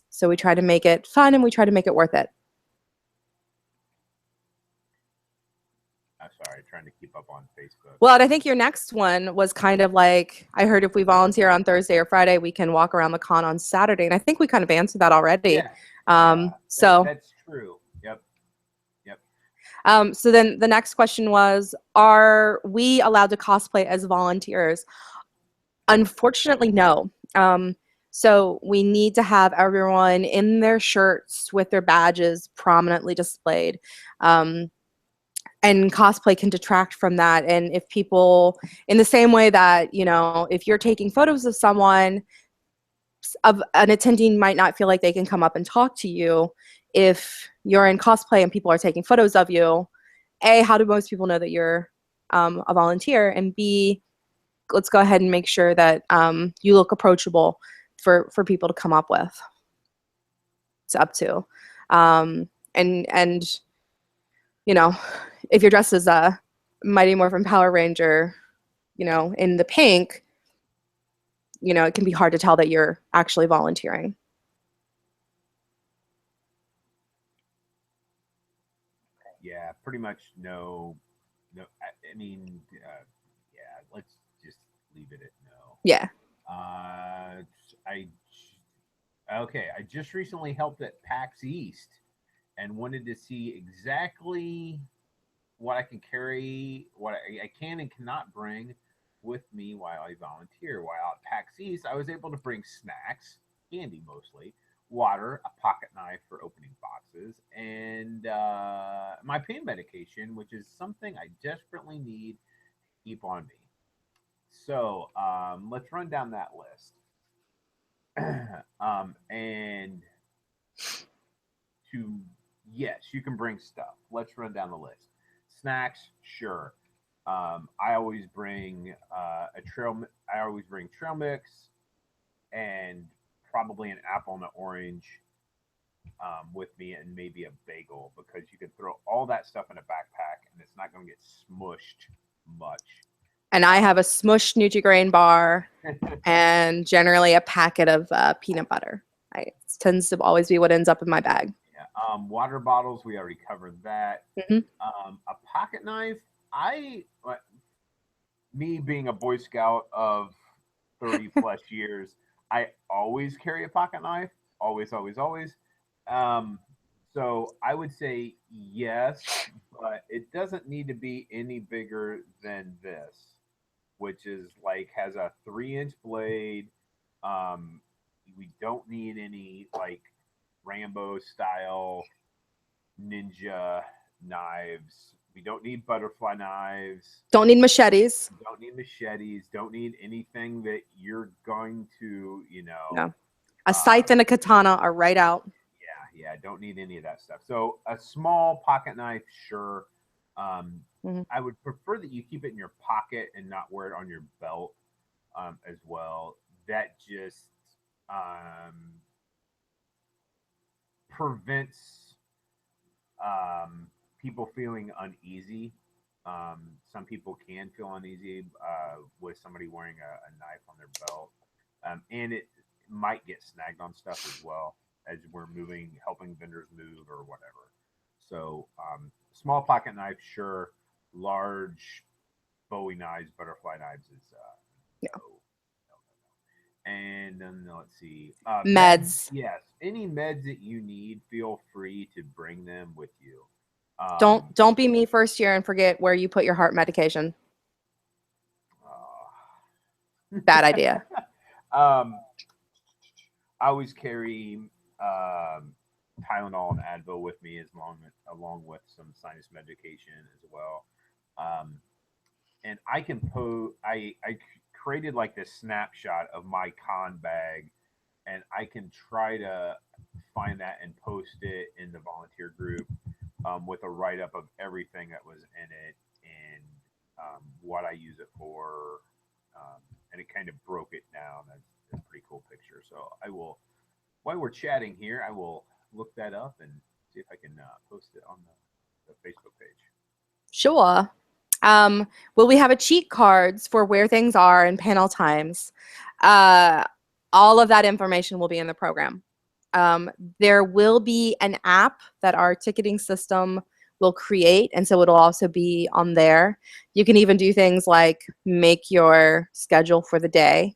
So we try to make it fun, and we try to make it worth it. I'm sorry, trying to keep up on Facebook. Well, and I think your next one was kind of like, I heard if we volunteer on Thursday or Friday, we can walk around the con on Saturday. And I think we kind of answered that already. Yeah. So that's true. Yep. So then the next question was, are we allowed to cosplay as volunteers? Unfortunately, no. So we need to have everyone in their shirts with their badges prominently displayed. And cosplay can detract from that. And if people, in the same way that, if you're taking photos of someone, of an attendee might not feel like they can come up and talk to you. If you're in cosplay and people are taking photos of you, A, how do most people know that you're a volunteer? And B, let's go ahead and make sure that you look approachable for people to come up with. It's up to. And if you're dressed as a Mighty Morphin Power Ranger, in the pink, it can be hard to tell that you're actually volunteering. Yeah, pretty much no. I mean, yeah, let's just leave it at no. Yeah. I just recently helped at PAX East, and wanted to see exactly what I can carry, what I can and cannot bring with me while I volunteer. While at PAX East, I was able to bring snacks, candy mostly, water, a pocket knife for opening boxes, and my pain medication, which is something I desperately need to keep on me. So let's run down that list. And to yes, you can bring stuff. Let's run down the list. Snacks, sure. I always bring a trail. I always bring trail mix and probably an apple and an orange with me, and maybe a bagel because you can throw all that stuff in a backpack and it's not going to get smushed much. And I have a smushed Nutri-Grain bar and generally a packet of peanut butter. It tends to always be what ends up in my bag. Yeah. Water bottles, we already covered that. Mm-hmm. A pocket knife, me being a Boy Scout of 30 plus years, I always carry a pocket knife. Always, always, always. Um, so I would say yes, but it doesn't need to be any bigger than this, which is like has a 3-inch blade. Um, we don't need any like Rambo style ninja knives. We don't need butterfly knives. Don't need machetes. Don't need machetes. Don't need anything that you're going to, No. A scythe and a katana are right out. Yeah. Don't need any of that stuff. So a small pocket knife, sure. I would prefer that you keep it in your pocket and not wear it on your belt as well. That just prevents people feeling uneasy. Some people can feel uneasy with somebody wearing a knife on their belt, and it might get snagged on stuff as well as we're helping vendors move or whatever. So, small pocket knife, sure. Large Bowie knives, butterfly knives is no. And then let's see. Meds. Yes, any meds that you need, feel free to bring them with you. Don't be me first year and forget where you put your heart medication. Bad idea. I always carry Tylenol and Advil with me along with some sinus medication as well. And I can I created like this snapshot of my con bag, and I can try to find that and post it in the volunteer group with a write up of everything that was in it and what I use it for. And it kind of broke it down. That's a pretty cool picture. So I will, while we're chatting here, I will look that up and see if I can post it on the Facebook page. Sure. Will we have a cheat cards for where things are and panel times? All of that information will be in the program. There will be an app that our ticketing system will create, and so it'll also be on there. You can even do things like make your schedule for the day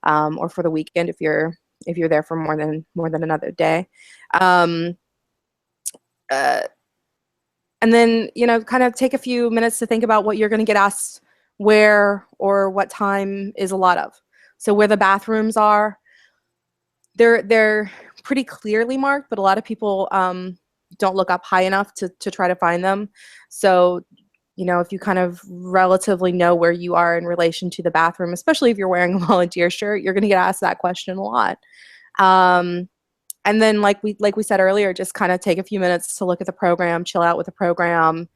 or for the weekend if you're there for more than another day. And then, kind of take a few minutes to think about what you're going to get asked where or what time is a lot of. So where the bathrooms are, they're pretty clearly marked, but a lot of people don't look up high enough to try to find them. So, if you kind of relatively know where you are in relation to the bathroom, especially if you're wearing a volunteer shirt, you're going to get asked that question a lot. And then, like we said earlier, just kind of take a few minutes to look at the program, chill out with the program,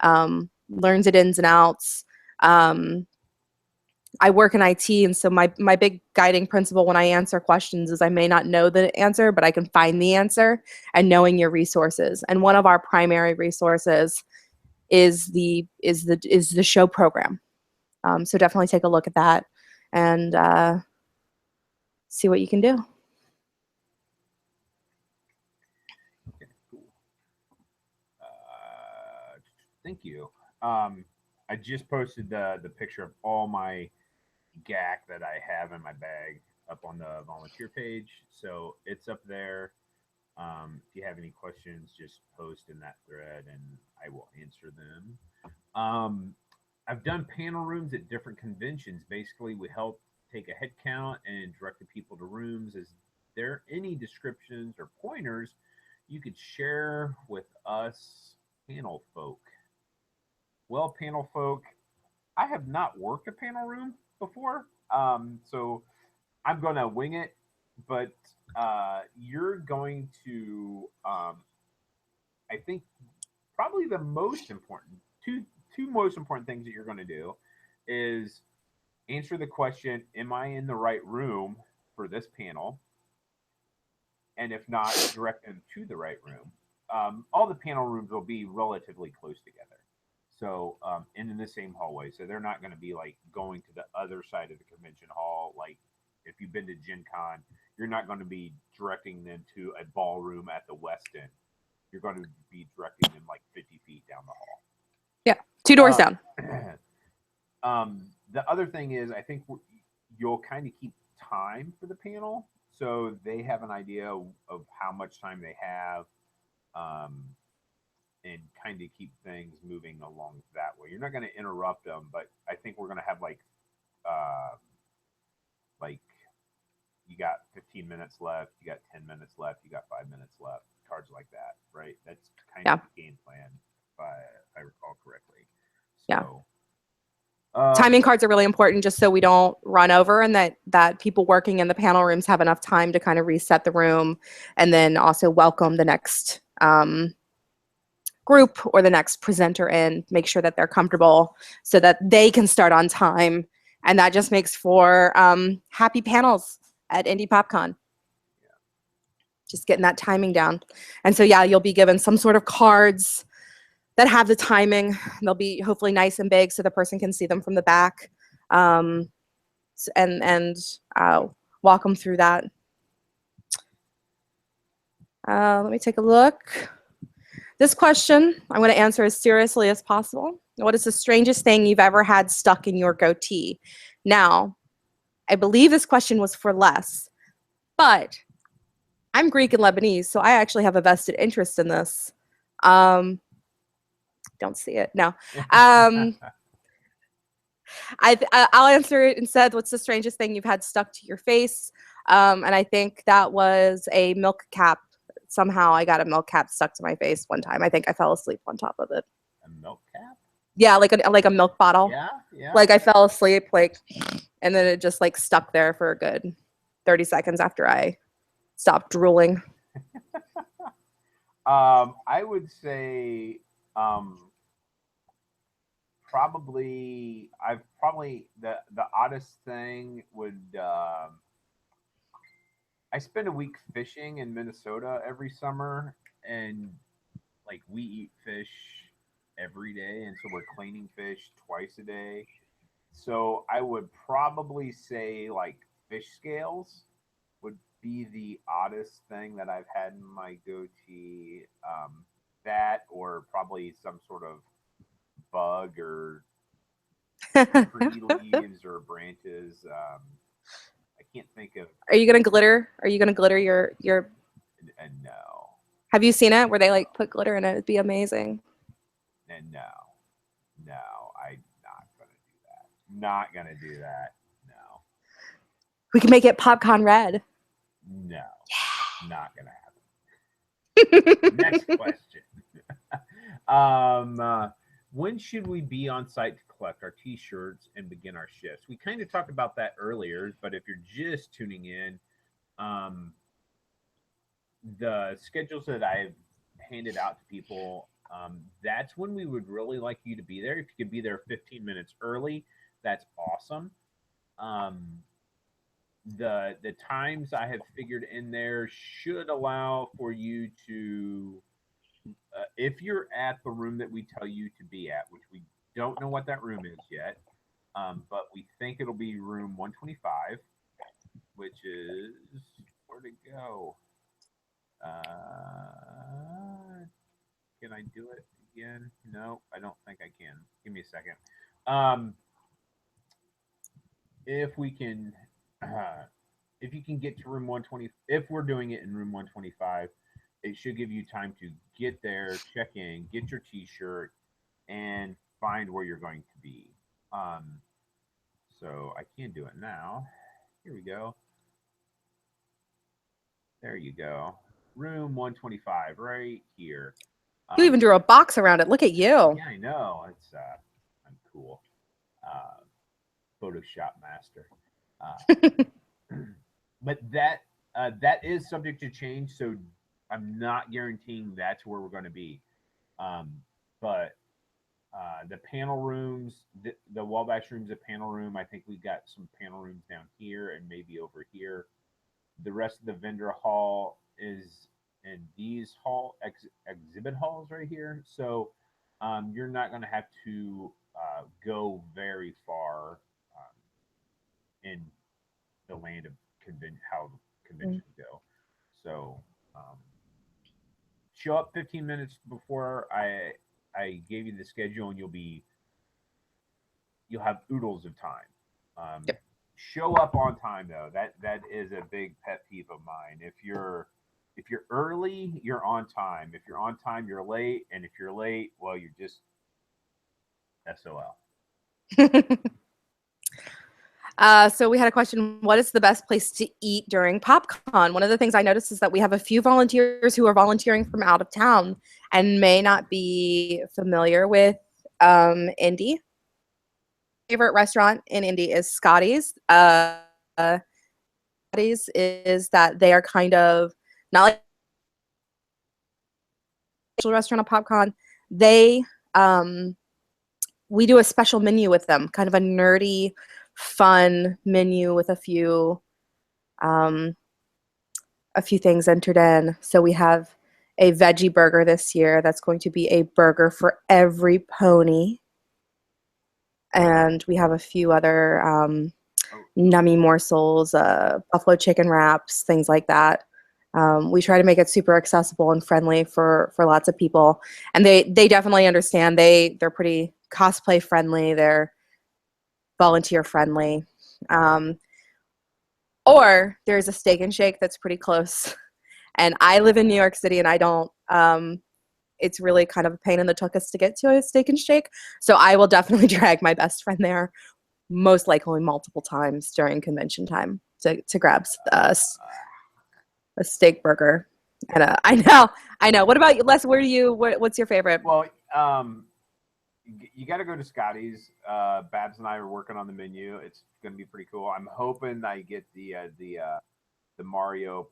learn its ins and outs. I work in IT, and so my big guiding principle when I answer questions is I may not know the answer, but I can find the answer, and knowing your resources. And one of our primary resources is the show program. So definitely take a look at that and see what you can do. Thank you. I just posted the picture of all my GAC that I have in my bag up on the volunteer page, so it's up there. If you have any questions, just post in that thread and I will answer them. Um, I've done panel rooms at different conventions. Basically, we help take a head count and direct the people to rooms. Is there any descriptions or pointers you could share with us panel folk? Well, panel folk, I have not worked a panel room before, so I'm going to wing it. But you're going to, I think, probably the most important two most important things that you're going to do is answer the question, am I in the right room for this panel? And if not, direct them to the right room. All the panel rooms will be relatively close together. So, and in the same hallway. So they're not going to be like going to the other side of the convention hall. Like if you've been to Gen Con, you're not going to be directing them to a ballroom at the West End. You're going to be directing them like 50 feet down the hall. Yeah, 2 doors down. The other thing is, I think you'll kind of keep time for the panel, so they have an idea of how much time they have, um, and kind of keep things moving along that way. You're not going to interrupt them, but I think we're going to have like you got 15 minutes left, you got 10 minutes left, you got 5 minutes left, cards like that, right? That's kind of the game plan, if I recall correctly. So, timing cards are really important just so we don't run over, and that people working in the panel rooms have enough time to kind of reset the room and then also welcome the next group or the next presenter in, make sure that they're comfortable so that they can start on time. And that just makes for happy panels at Indy PopCon. Just getting that timing down. And so, yeah, you'll be given some sort of cards that have the timing. They'll be hopefully nice and big so the person can see them from the back, and walk them through that. Let me take a look. This question I'm going to answer as seriously as possible. What is the strangest thing you've ever had stuck in your goatee? Now, I believe this question was for Les, but I'm Greek and Lebanese, so I actually have a vested interest in this. Don't see it. No. I'll answer it instead. What's the strangest thing you've had stuck to your face? And I think that was a milk cap. Somehow I got a milk cap stuck to my face one time. I think I fell asleep on top of it. A milk cap? Yeah, like a milk bottle. Yeah. Like I fell asleep, and then it just stuck there for a good 30 seconds after I stopped drooling. I would say probably the oddest thing would I spend a week fishing in Minnesota every summer, and like we eat fish every day, and so we're cleaning fish twice a day. So I would probably say like fish scales would be the oddest thing that I've had in my goatee. That or probably some sort of bug or tree leaves or branches. I can't think of. Are you gonna glitter? Are you gonna glitter your? And no. Have you seen it where they put glitter in it? It'd be amazing. And no, I'm not gonna do that. Not gonna do that. No. We can make it PopCon red. No, not gonna happen. Next question. When should we be on site to collect our T-shirts and begin our shifts? We kind of talked about that earlier, but if you're just tuning in, the schedules that I've handed out to people, that's when we would really like you to be there. If you could be there 15 minutes early, that's awesome. The times I have figured in there should allow for you to, if you're at the room that we tell you to be at, which we don't know what that room is yet, but we think it'll be room 125, which is where to go. Can I do it again? No, I don't think I can. Give me a second. If we can, if you can get to room 120, if we're doing it in room 125, it should give you time to get there, check in, get your T-shirt, and find where you're going to be. Um, so I can do it now. Here we go. There you go. Room 125, right here. You even drew a box around it. Look at you. Yeah, I know. It's I'm cool. Uh, Photoshop master. But that is subject to change, so I'm not guaranteeing that's where we're going to be. Um, but the panel rooms, the Wabash room's a panel room. I think we've got some panel rooms down here and maybe over here. The rest of the vendor hall is in these exhibit halls right here. So you're not going to have to go very far in the land of how conventions go. So show up 15 minutes before I gave you the schedule, and you'll have oodles of time. Yep. Show up on time though. That is a big pet peeve of mine. If you're early, you're on time. If you're on time, you're late, and if you're late, well, you're just SOL. So we had a question, what is the best place to eat during PopCon? One of the things I noticed is that we have a few volunteers who are volunteering from out of town and may not be familiar with Indy. Favorite restaurant in Indy is Scotty's. Scotty's is that they are kind of not like a restaurant of PopCon. They we do a special menu with them, kind of a nerdy, fun menu with a few things entered in. So we have a veggie burger this year. That's going to be a burger for every pony. And we have a few other nummy morsels, buffalo chicken wraps, things like that. We try to make it super accessible and friendly for lots of people. And they definitely understand. They're pretty cosplay friendly. They're volunteer friendly. Or there's a Steak and Shake that's pretty close. And I live in New York City, and I don't. It's really kind of a pain in the tuchus to get to a Steak and Shake. So I will definitely drag my best friend there, most likely multiple times during convention time to grab a steak burger. And I know. What about you, Les? What's your favorite? Well, you got to go to Scotty's. Babs and I are working on the menu. It's going to be pretty cool. I'm hoping I get the Mario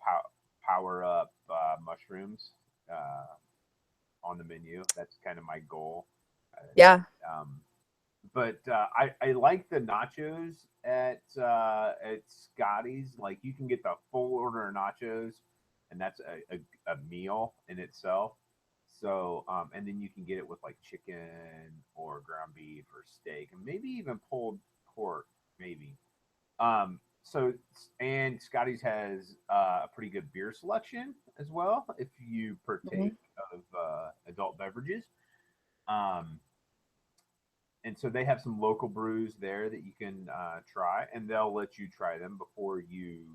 power up mushrooms on the menu. That's kind of my goal. Yeah. But I like the nachos at Scotty's. Like, you can get the full order of nachos, and that's a meal in itself. So and then you can get it with like chicken or ground beef or steak, and maybe even pulled pork, maybe. So, and Scotty's has a pretty good beer selection as well if you partake of adult beverages. And so they have some local brews there that you can try, and they'll let you try them before you.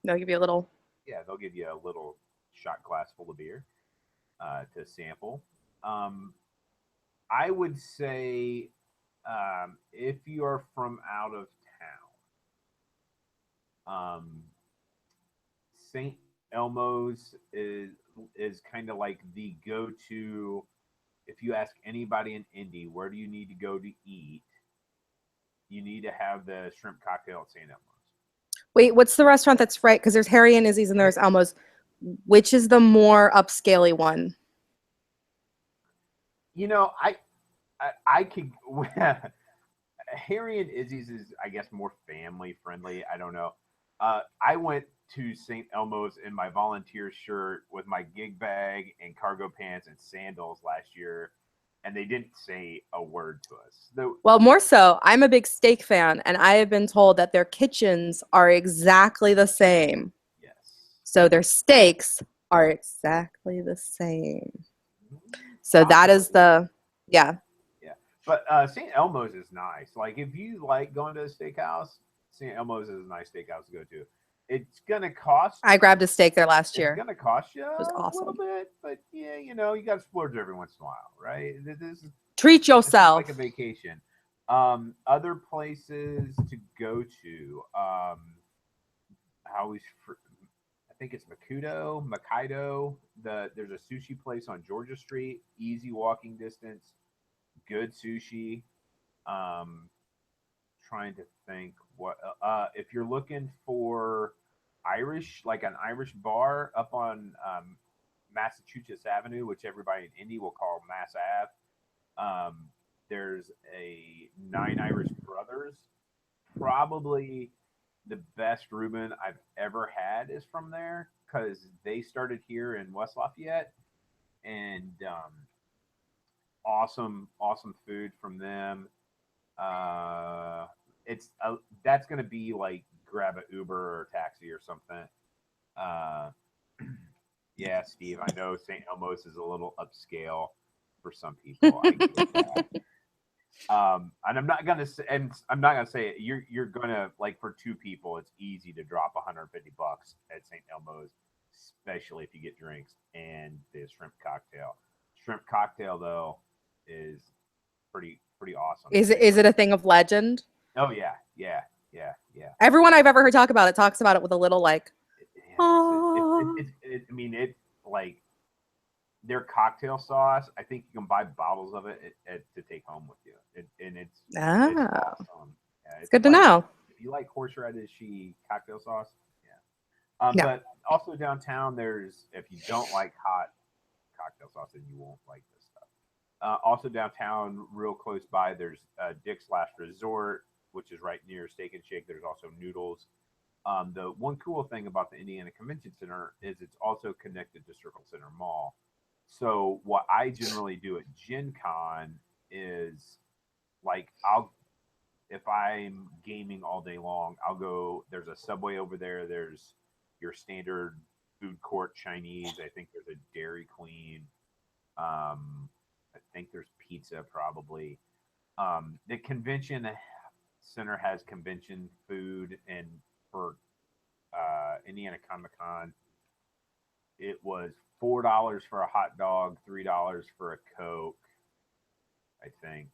They'll give you a little. Yeah, they'll give you a little shot glass full of beer to sample. I would say if you are from out of town, St. Elmo's is kind of like the go-to. If you ask anybody in Indy, where do you need to go to eat? You need to have the shrimp cocktail at St. Elmo's. Wait, what's the restaurant that's right? Because there's Harry and Izzy's and there's Elmo's. Which is the more upscale one? You know, I could. Harry and Izzy's is, I guess, more family friendly. I don't know. I went to St. Elmo's in my volunteer shirt with my gig bag and cargo pants and sandals last year, and they didn't say a word to us. Well, more so, I'm a big steak fan, and I have been told that their kitchens are exactly the same. Yes. So their steaks are exactly the same. So that is yeah. Yeah. But St. Elmo's is nice. Like, if you like going to a steakhouse, St. Elmo's is a nice steakhouse to go to. It's gonna cost. I grabbed a steak there last It's year. gonna cost you It was a little awesome. bit, but yeah, you know, you got to splurge every once in a while, right? Treat This is yourself. like a vacation. Other places to go to. I always, I think it's Makaido. There's a sushi place on Georgia Street, easy walking distance, good sushi. Um, Trying to think what if you're looking for Irish, like an Irish bar up on Massachusetts Avenue, which everybody in Indy will call Mass Ave. There's a Nine Irish Brothers. Probably the best Reuben I've ever had is from there because they started here in West Lafayette, and awesome food from them. Uh, it's that's gonna be like grab an Uber or a taxi or something. Uh, yeah, Steve, I know St. Elmo's is a little upscale for some people. I get that. And I'm not gonna say it. You're gonna like for two people, it's easy to drop $150 at St. Elmo's, especially if you get drinks and the shrimp cocktail. Shrimp cocktail though is pretty awesome. Is it a thing of legend? Oh yeah. Everyone I've ever heard talk about it talks about it with a little like, I mean, it like their cocktail sauce. I think you can buy bottles of it to take home with you, and it's awesome. Yeah, it's good to know. If you like horseradishy cocktail sauce, yeah. Yeah. But also downtown, there's if you don't like hot cocktail sauce, then you won't like this stuff. Also downtown, real close by, there's Dick's Last Resort, which is right near Steak and Shake. There's also Noodles. The one cool thing about the Indiana Convention Center is it's also connected to Circle Center Mall. So what I generally do at Gen Con is like if I'm gaming all day long, I'll go. There's a Subway over there. There's your standard food court Chinese. I think there's a Dairy Queen. I think there's pizza probably. The convention center has convention food, and for Indiana Comic Con, it was $4 for a hot dog, $3 for a Coke, I think.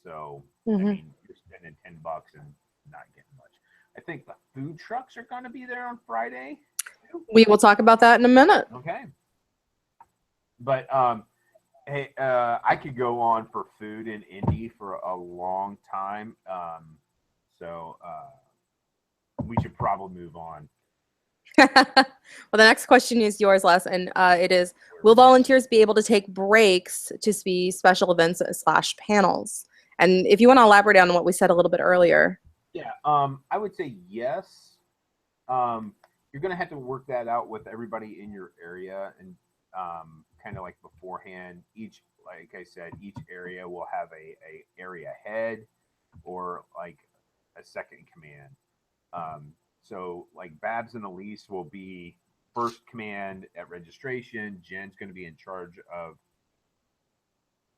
So I mean, you're spending $10 and not getting much. I think the food trucks are going to be there on Friday. We will talk about that in a minute. Okay. But hey, I could go on for food in Indy for a long time. So we should probably move on. Well, the next question is yours, Les, and it is: will volunteers be able to take breaks to see special events / panels? And if you want to elaborate on what we said a little bit earlier. Yeah, I would say yes. You're going to have to work that out with everybody in your area, and kind of like beforehand. Like I said, each area will have a area head or like a second command. So like Babs and Elise will be first command at registration. Jen's going to be in charge of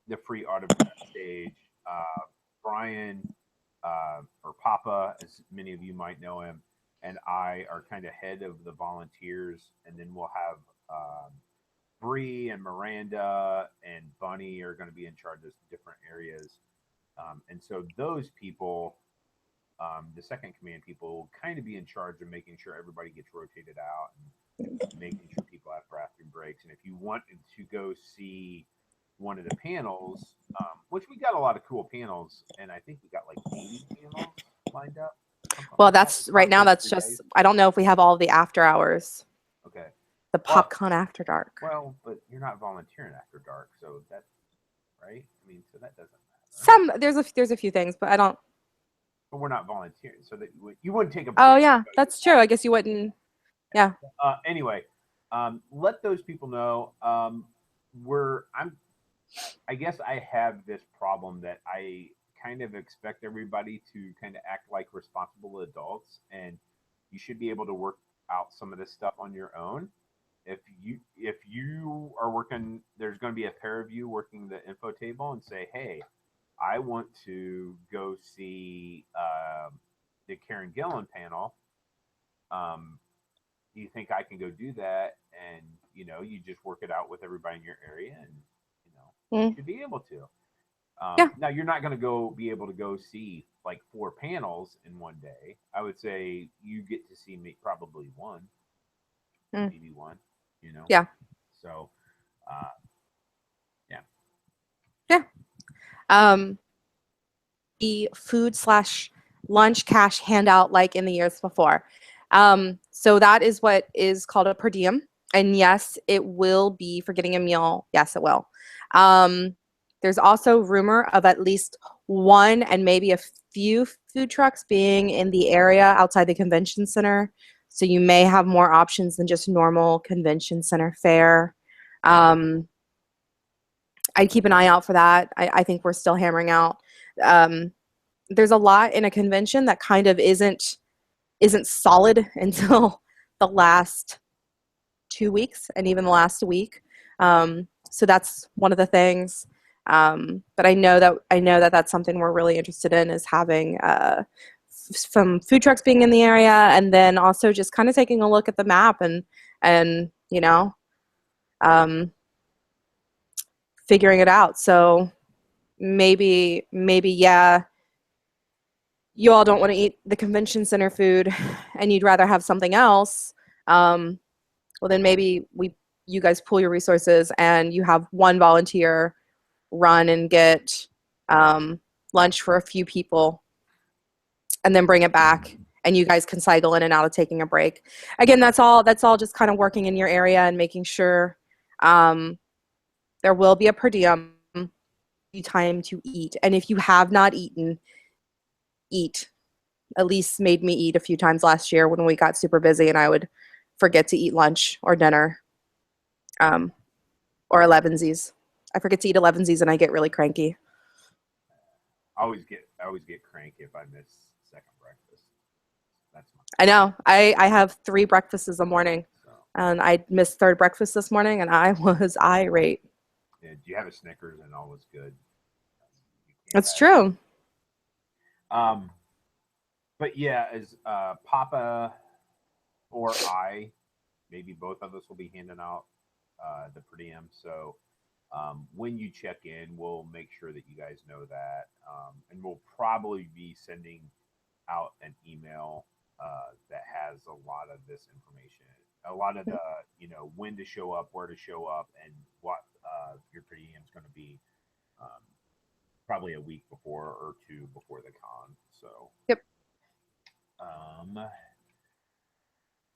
the free autograph stage. Brian, or Papa, as many of you might know him, and I are kind of head of the volunteers, and then we'll have Bree and Miranda and Bunny are going to be in charge of different areas, and so those people, the second command people, will kind of be in charge of making sure everybody gets rotated out and making sure people have bathroom breaks. And if you wanted to go see one of the panels, which we got a lot of cool panels, and I think we got like 80 panels lined up. Well, that's right now. That's just, I don't know if we have all the after hours. Okay. The PopCon After Dark. Well, but you're not volunteering after dark, so that, right? I mean, so that doesn't There's matter. a few things, but I don't. But we're not volunteering, so that you wouldn't take a. Oh yeah, that's true. I guess you wouldn't. Yeah. Anyway, let those people know. I guess I have this problem that I kind of expect everybody to kind of act like responsible adults, and you should be able to work out some of this stuff on your own. If you are working, there's going to be a pair of you working the info table and say, hey, I want to go see the Karen Gillan panel. do you think I can go do that? And you just work it out with everybody in your area, and you Mm. should be able to. Yeah. Now you're not going to be able to go see like 4 panels in one day. I would say you get to see me probably one, Mm. maybe one. You know, Yeah. so uh, yeah. Yeah. Um, the food slash lunch cash handout like in the years before. So that is what is called a per diem. And yes, it will be for getting a meal. Yes, it will. Um, there's also rumor of at least one and maybe a few food trucks being in the area outside the convention center. So you may have more options than just normal convention center fare. Um, I'd keep an eye out for that. I think we're still hammering out. Um, there's a lot in a convention that kind of isn't solid until the last 2 weeks and even the last week. So that's one of the things. But I know that that's something we're really interested in is having some food trucks being in the area, and then also just kind of taking a look at the map and um, figuring it out. So maybe yeah, you all don't want to eat the convention center food and you'd rather have something else, well then maybe you guys pool your resources and you have one volunteer run and get lunch for a few people and then bring it back and you guys can cycle in and out of taking a break. Again, that's all just kind of working in your area and making sure um, there will be a per diem time to eat. And if you have not eaten, eat. At least made me eat a few times last year when we got super busy and I would forget to eat lunch or dinner, um, or elevensies. I forget to eat elevensies and I get really cranky. I always get cranky if I miss second breakfast. That's my I know. I have 3 breakfasts a morning so. and I missed third breakfast this morning and I was irate. Yeah, do you have a Snickers and all was good? You can't It's have true. um, but yeah, as Papa or I, maybe both of us will be handing out the per diem. So when you check in, we'll make sure that you guys know that, and we'll probably be sending out an email that has a lot of this information, a lot of the when to show up, where to show up, and what your per diem is going to be. Um, Probably a week before or two before the con. So, Yep. um,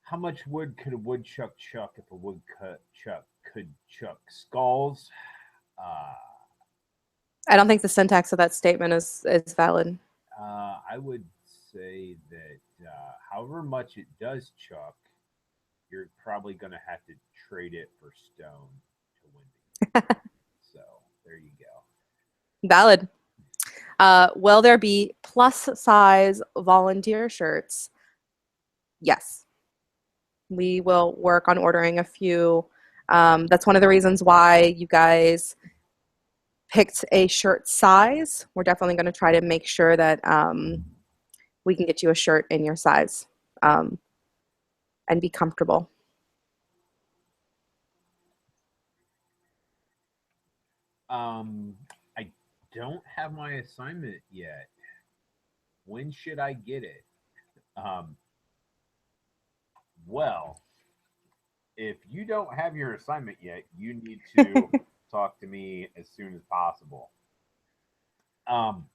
how much wood could a woodchuck chuck if a woodchuck could chuck skulls? Uh, I don't think the syntax of that statement is valid. I would say that however much it does chuck, you're probably going to have to trade it for stone to win the game. So there you go. Valid. Will there be plus size volunteer shirts? Yes. We will work on ordering a few. That's one of the reasons why you guys picked a shirt size. We're definitely going to try to make sure that we can get you a shirt in your size um, and be comfortable. I don't have my assignment yet. When should I get it? Um, well, if you don't have your assignment yet, you need to talk to me as soon as possible. Um,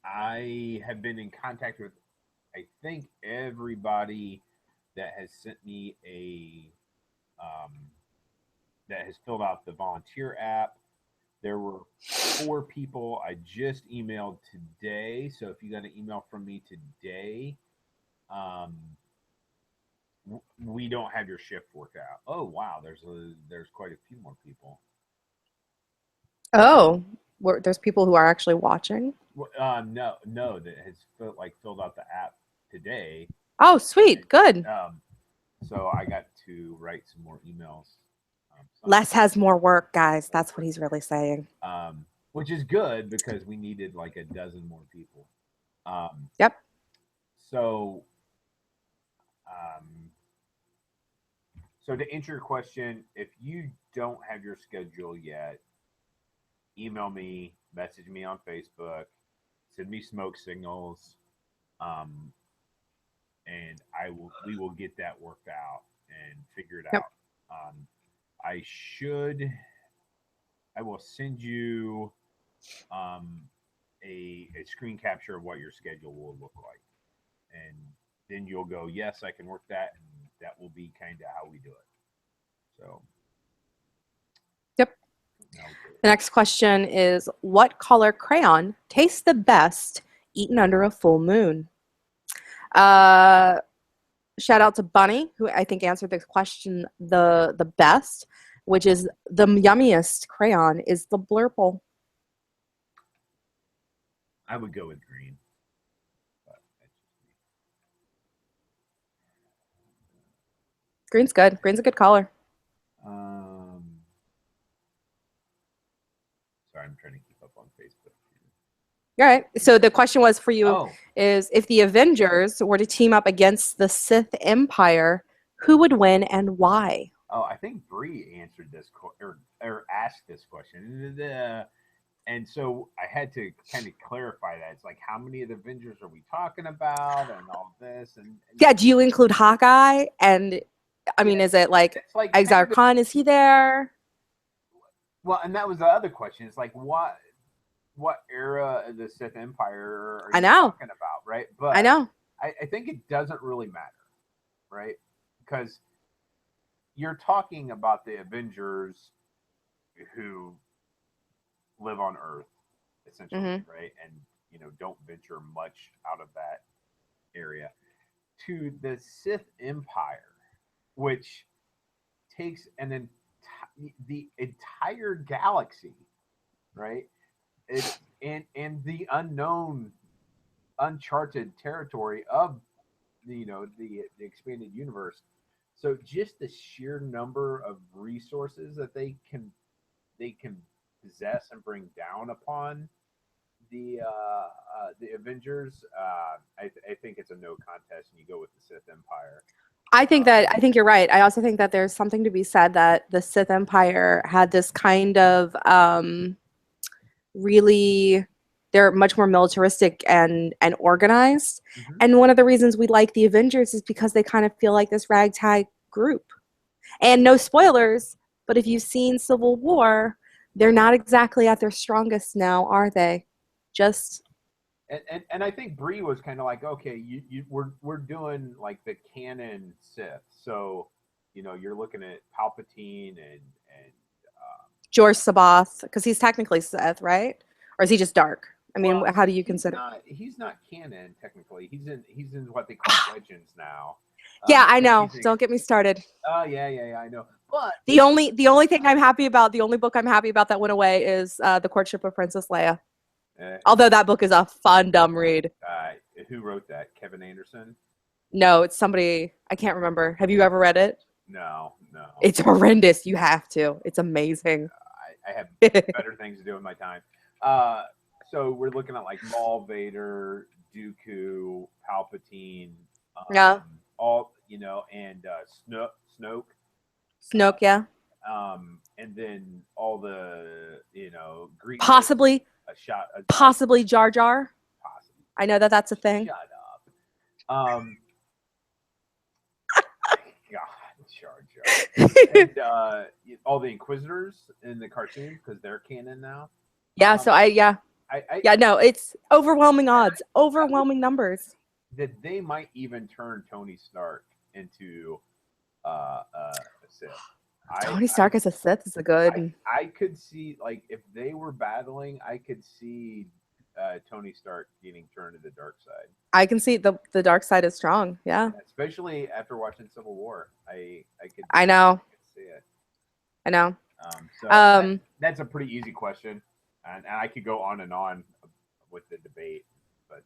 I have been in contact with, I think, everybody that has sent me um, that has filled out the volunteer app. There were 4 people I just emailed today. So if you got an email from me today, um, we don't have your shift worked out. Oh wow, there's quite a few more people. Oh, there's people who are actually watching. No, that has filled out the app today. Oh, sweet. And, Good. so I got to write some more emails. Less has more work, guys. That's what he's really saying. Which is good because we needed like a dozen more people. Yep. So, um, so to answer your question, if you don't have your schedule yet, email me, message me on Facebook, send me smoke signals, um, and we will get that worked out and figure it Yep. out. I should I will send you um, a screen capture of what your schedule will look like, and then you'll go, yes, I can work that, and that will be kind of how we do it. So, Yep. The next question is, what color crayon tastes the best eaten under a full moon? Uh, Shout out to Bunny, who I think answered the question the best, which is the yummiest crayon is the Blurple. I would go with green. But Green's good. Green's a good color. um, sorry, I'm trying to keep up on Facebook. All right. So the question was for you Oh, is, if the Avengers were to team up against the Sith Empire, who would win and why? oh, I think Bree answered this or asked this question. And so I had to kind of clarify that. It's like, how many of the Avengers are we talking about, and all this, and Yeah, do you include Hawkeye? And I mean, yeah, is it like it's like kind Exar of Khan? Is he there? well, and that was the other question. It's like, what era of the Sith Empire are I you know. talking about, right? I But know. I think it doesn't really matter, right? Because you're talking about the Avengers who live on Earth, essentially, Hmm. right? And don't venture much out of that area to the Sith Empire, which takes the entire galaxy, right? It's and the unknown, uncharted territory of the expanded universe. So just the sheer number of resources that they can possess and bring down upon the Avengers, I think it's a no contest, and you go with the Sith Empire. I think you're right. I also think that there's something to be said that the Sith Empire had this kind of really, they're much more militaristic and organized. Mm-hmm. And one of the reasons we like the Avengers is because they kind of feel like this ragtag group. And no spoilers, but if you've seen Civil War, they're not exactly at their strongest now, are they? Just And I think Bree was kind of like, okay, we're doing like the canon Sith, so you're looking at Palpatine and George Sabath, because he's technically Sith, right? Or is he just dark? I mean, well, how do you consider? he's not canon technically. He's in what they call Legends now. Yeah, I Because know. Don't get me started. oh yeah, I know. But The only thing I'm happy about, the only book I'm happy about that went away is The Courtship of Princess Leia. uh, Although that book is a fun, dumb read. who wrote that? Kevin Anderson? No, it's somebody I can't remember. Have you ever read it? No. It's horrendous. You have to. It's amazing. I have better things to do with my time. So we're looking at like Maul, Vader, Dooku, Palpatine, Yeah. all and Snoke, Snoke, yeah. and then all the Greek Possibly possibly Jar Jar. I know that that's a thing. Shut up. God, Jar Jar. And all the Inquisitors in the cartoons because they're canon now. Yeah, so I no, it's overwhelming odds, overwhelming numbers. that they might even turn Tony Stark into a Sith. Tony Stark as a Sith is a good. I could see, like, if they were battling, I could see Tony Stark getting turned to the dark side. I can see the dark side is strong. Yeah. Especially after watching Civil War, I could. I know. I could see it. I know. So that's a pretty easy question, and I could go on and on with the debate, but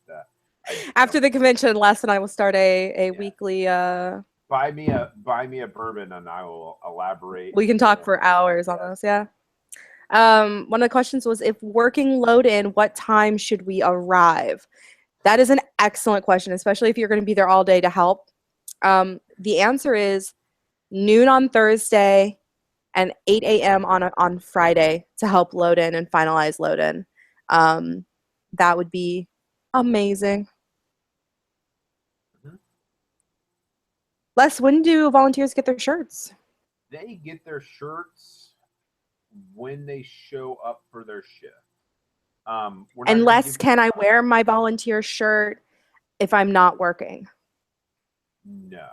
after the convention, Les and I will start a weekly. Buy me a bourbon, and I will elaborate. We can talk for hours on this. Yeah. One of the questions was, if working load in, what time should we arrive? That is an excellent question, especially if you're going to be there all day to help. The answer is noon on Thursday and 8 a.m. on Friday to help load in and finalize load in. That would be amazing. Mhm. Les, when do volunteers get their shirts? They get their shirts when they show up for their shift. We're not And going to Les, give can I wear my volunteer shirt if I'm not working? no.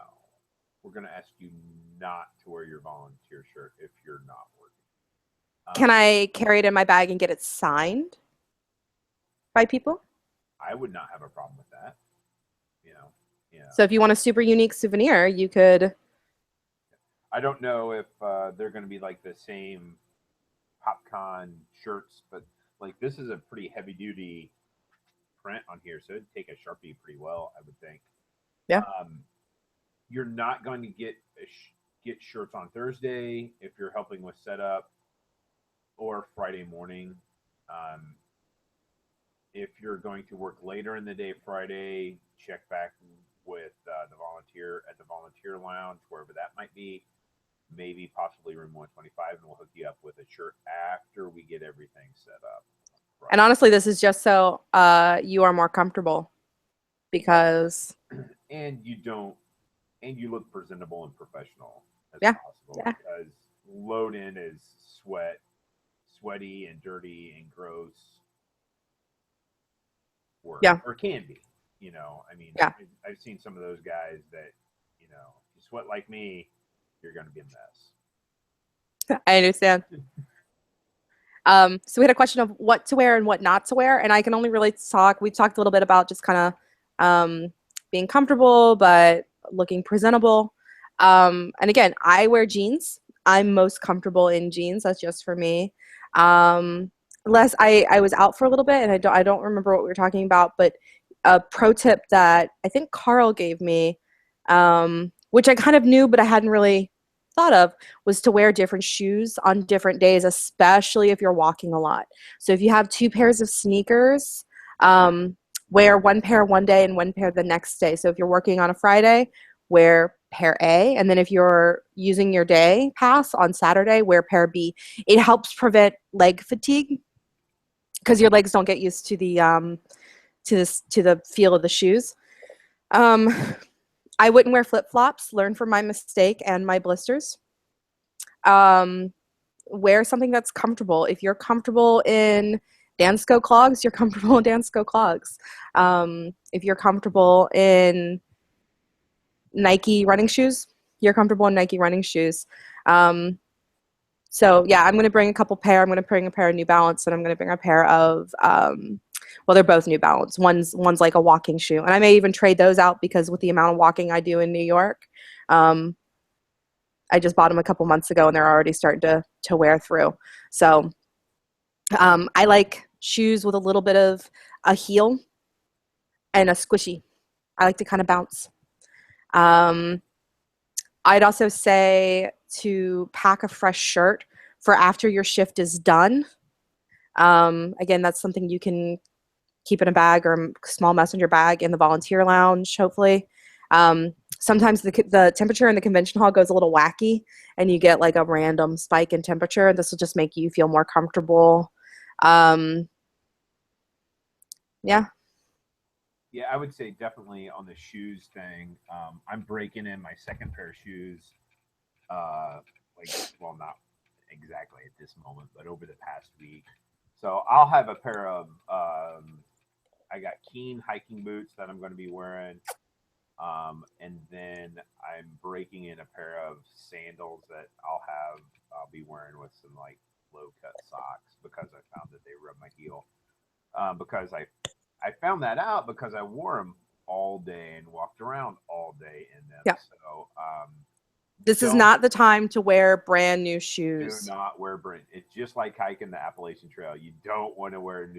We're going to ask you not to wear your volunteer shirt if you're not working. Can I carry it in my bag and get it signed by people? I would not have a problem with that. You know, So if you want a super unique souvenir, you could. I don't know if they're going to be like the same PopCon shirts, but like this is a pretty heavy duty print on here, so it'd take a Sharpie pretty well, I would think. Yeah. You're not going to get shirts on Thursday if you're helping with setup, or Friday morning. Um, if you're going to work later in the day Friday, check back with the volunteer at the volunteer lounge, wherever that might be. Maybe possibly room 125, and we'll hook you up with a shirt after we get everything set up. Right. And honestly, this is just so you are more comfortable because. And you look presentable and professional as Yeah. possible, Yeah. because load in is sweaty and dirty and gross work. Yeah. Or can be. I mean, Yeah. I've seen some of those guys that, if you sweat like me, you're going to be a mess. I understand. So we had a question of what to wear and what not to wear, and I can only really talk. We talked a little bit about just kind of being comfortable but looking presentable. And again, I wear jeans. I'm most comfortable in jeans. That's just for me. Unless I was out for a little bit, and I don't remember what we were talking about, but a pro tip that I think Carl gave me, which I kind of knew but I hadn't really thought of, was to wear different shoes on different days, especially if you're walking a lot. So if you have two pairs of sneakers, wear one pair one day and one pair the next day. So if you're working on a Friday, wear pair A, and then if you're using your day pass on Saturday, wear pair B. It helps prevent leg fatigue because your legs don't get used to the to the feel of the shoes. Um, I wouldn't wear flip flops. Learn from my mistake and my blisters. Um, wear something that's comfortable. If you're comfortable in Dansko clogs, you're comfortable in Dansko clogs. If you're comfortable in Nike running shoes, you're comfortable in Nike running shoes. So yeah, I'm going to bring a couple pair. I'm going to bring a pair of New Balance, and I'm going to bring a pair of well, they're both New Balance. One's like a walking shoe, and I may even trade those out because with the amount of walking I do in New York, I just bought them a couple months ago, and they're already starting to wear through. So I like shoes with a little bit of a heel and a squishy. I like to kind of bounce. I'd also say to pack a fresh shirt for after your shift is done. Again, that's something you can keep in a bag or a small messenger bag in the volunteer lounge, hopefully. Sometimes the temperature in the convention hall goes a little wacky and you get like a random spike in temperature. This will just make you feel more comfortable. Yeah. Yeah, I would say definitely on the shoes thing. I'm breaking in my second pair of shoes. Well, not exactly at this moment, but over the past week. So I'll have a pair of. I got Keen hiking boots that I'm going to be wearing, and then I'm breaking in a pair of sandals that I'll be wearing with some like low cut socks because I found that they rub my heel. Because I found that out because I wore them all day and walked around all day in them. Yeah. So this is not the time to wear brand new do shoes. not wear brand. It's just like hiking the Appalachian Trail. You don't want to wear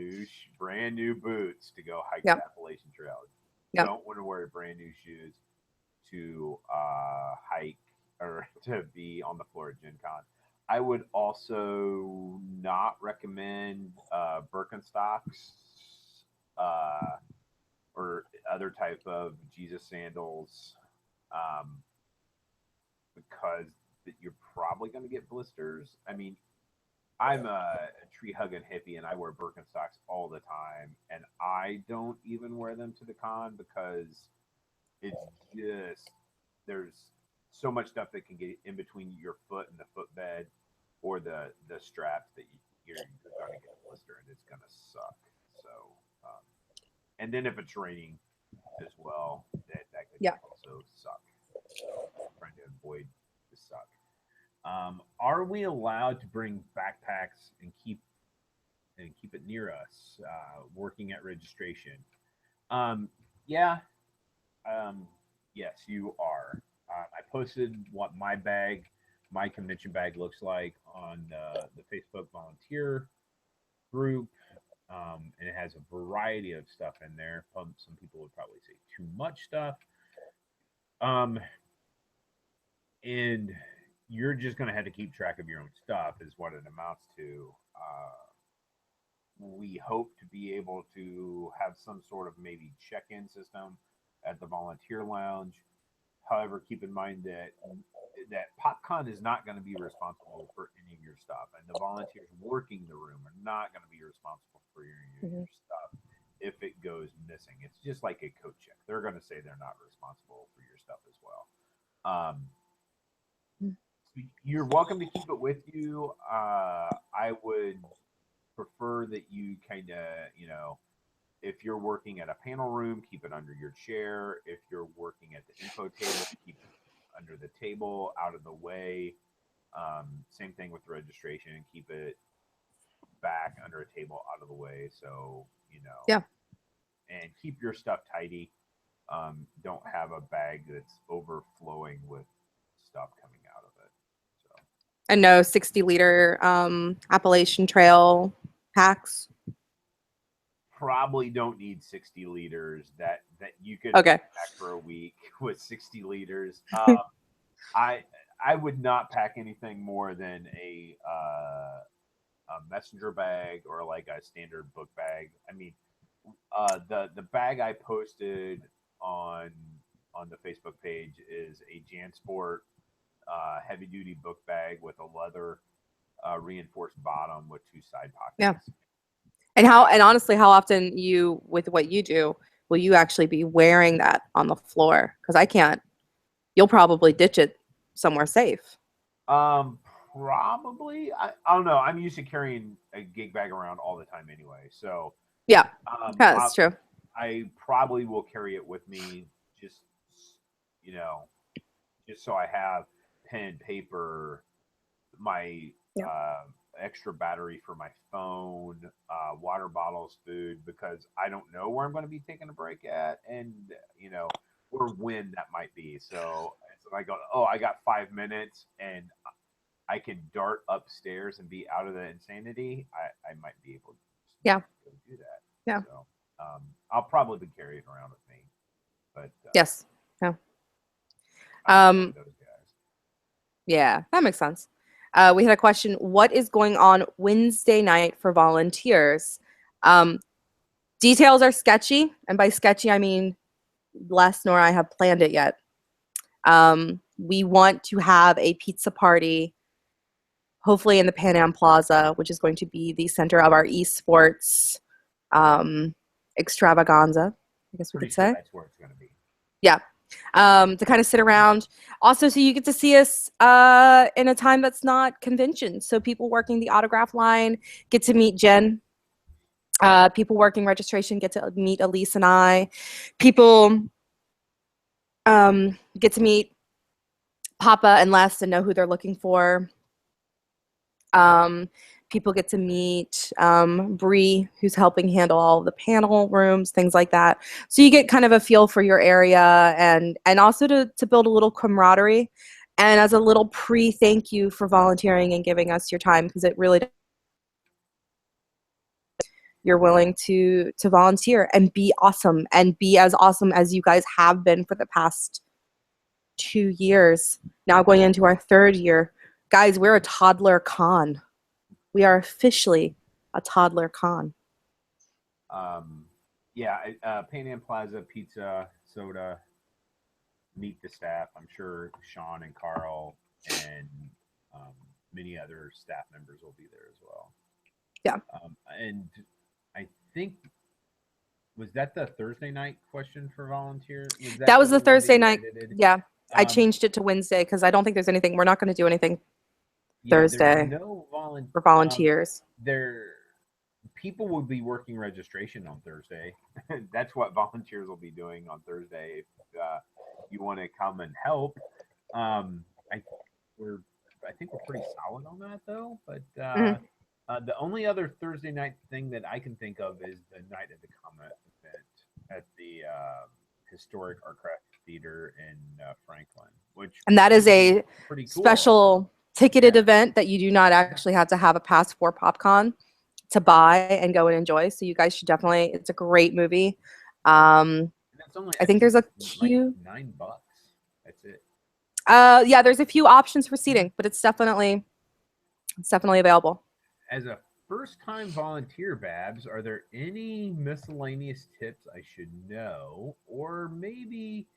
brand new boots to go hike Yep. the Appalachian Trail. You Yep. don't want to wear brand new shoes to hike or to be on the floor at Gen Con. I would also not recommend Birkenstocks or other type of Jesus sandals, um, because you're probably going to get blisters. I mean, I'm a tree hugging hippie and I wear Birkenstocks all the time, and I don't even wear them to the con because it's just there's so much stuff that can get in between your foot and the footbed or the straps that you're going to get a blister and it's going to suck. So, um, and then if it's raining as well, that could Yeah. also suck. So, trying to avoid the suck. Are we allowed to bring backpacks and keep it near us? Working at registration. Yeah. Um, yes, you are. I posted what my convention bag looks like on the Facebook volunteer group, and it has a variety of stuff in there. Some people would probably say too much stuff. Um, and you're just going to have to keep track of your own stuff, is what it amounts to. We hope to be able to have some sort of maybe check-in system at the volunteer lounge. However, keep in mind that PopCon is not going to be responsible for any of your stuff, and the volunteers working the room are not going to be responsible for your stuff if it goes missing. It's just like a coat check; they're going to say they're not responsible for your stuff as well. You're welcome to keep it with you. I would prefer that you kind of, if you're working at a panel room, keep it under your chair. If you're working at the info table, keep it under the table, out of the way. Same thing with registration, keep it back under a table, out of the way. So, Yeah. And keep your stuff tidy. Don't have a bag that's overflowing with stuff coming out of it. So. And no 60-liter Appalachian Trail packs. Probably don't need 60 liters. That you could Okay. pack for a week with 60 liters. I would not pack anything more than a messenger bag or like a standard book bag. I mean, the bag I posted on the Facebook page is a JanSport heavy duty book bag with a leather reinforced bottom with 2 side pockets. Yeah. And honestly, how often with what you do, will you actually be wearing that on the floor? Because I can't. You'll probably ditch it somewhere safe. Probably. I don't know. I'm used to carrying a gig bag around all the time anyway. So yeah, that's true. I probably will carry it with me just so I have pen, paper, my extra battery for my phone, water bottles, food, because I don't know where I'm going to be taking a break at, and or when that might be. So I go, I got 5 minutes, and I can dart upstairs and be out of the insanity. I might be able to do that. Yeah. So I'll probably carry it around with me. But yes. Yeah. Those guys. Yeah, that makes sense. We had a question. What is going on Wednesday night for volunteers? Details are sketchy. And by sketchy, I mean Les nor I have planned it yet. We want to have a pizza party, hopefully in the Pan Am Plaza, which is going to be the center of our esports extravaganza, I guess we could say. That's where it's going to be. Yeah. To kind of sit around. Also, so you get to see us in a time that's not convention. So people working the autograph line get to meet Jen. People working registration get to meet Elise and I. People get to meet Papa and Les and know who they're looking for. People get to meet Bree, who's helping handle all of the panel rooms, things like that. So you get kind of a feel for your area and also to build a little camaraderie. And as a little pre-thank you for volunteering and giving us your time, because it really you're willing to volunteer and be awesome and be as awesome as you guys have been for the past 2 years. Now going into our 3rd year. Guys, we're a toddler con. We are officially a toddler con. Yeah, Pan Am Plaza, pizza, soda, meet the staff. I'm sure Sean and Carl and um, many other staff members will be there as well. Yeah. And I think was that the Thursday night question for volunteer? Was that That the was the only one that Thursday you night. edited? Yeah. I Um, changed it to Wednesday because I don't think there's anything. We're not going to do anything yeah, there's Thursday no volunteer. for volunteers. There, people will be working registration on Thursday. That's what volunteers will be doing on Thursday. If you want to come and help, I we're I think we're pretty solid on that though. But Mhm. the only other Thursday night thing that I can think of is the Night of the Comet event at the historic Artcraft Theater in Franklin, which And that is would be a pretty cool. special ticketed Yeah, event that you do not actually have to have a pass for PopCon to buy and go and enjoy. So you guys should definitely, it's a great movie. and that's only I I think think there's a it's like queue. $9. That's it. Yeah, there's a few options for seating, but it's definitely available. As a first time volunteer, Babs, are there any miscellaneous tips I should know? Or maybe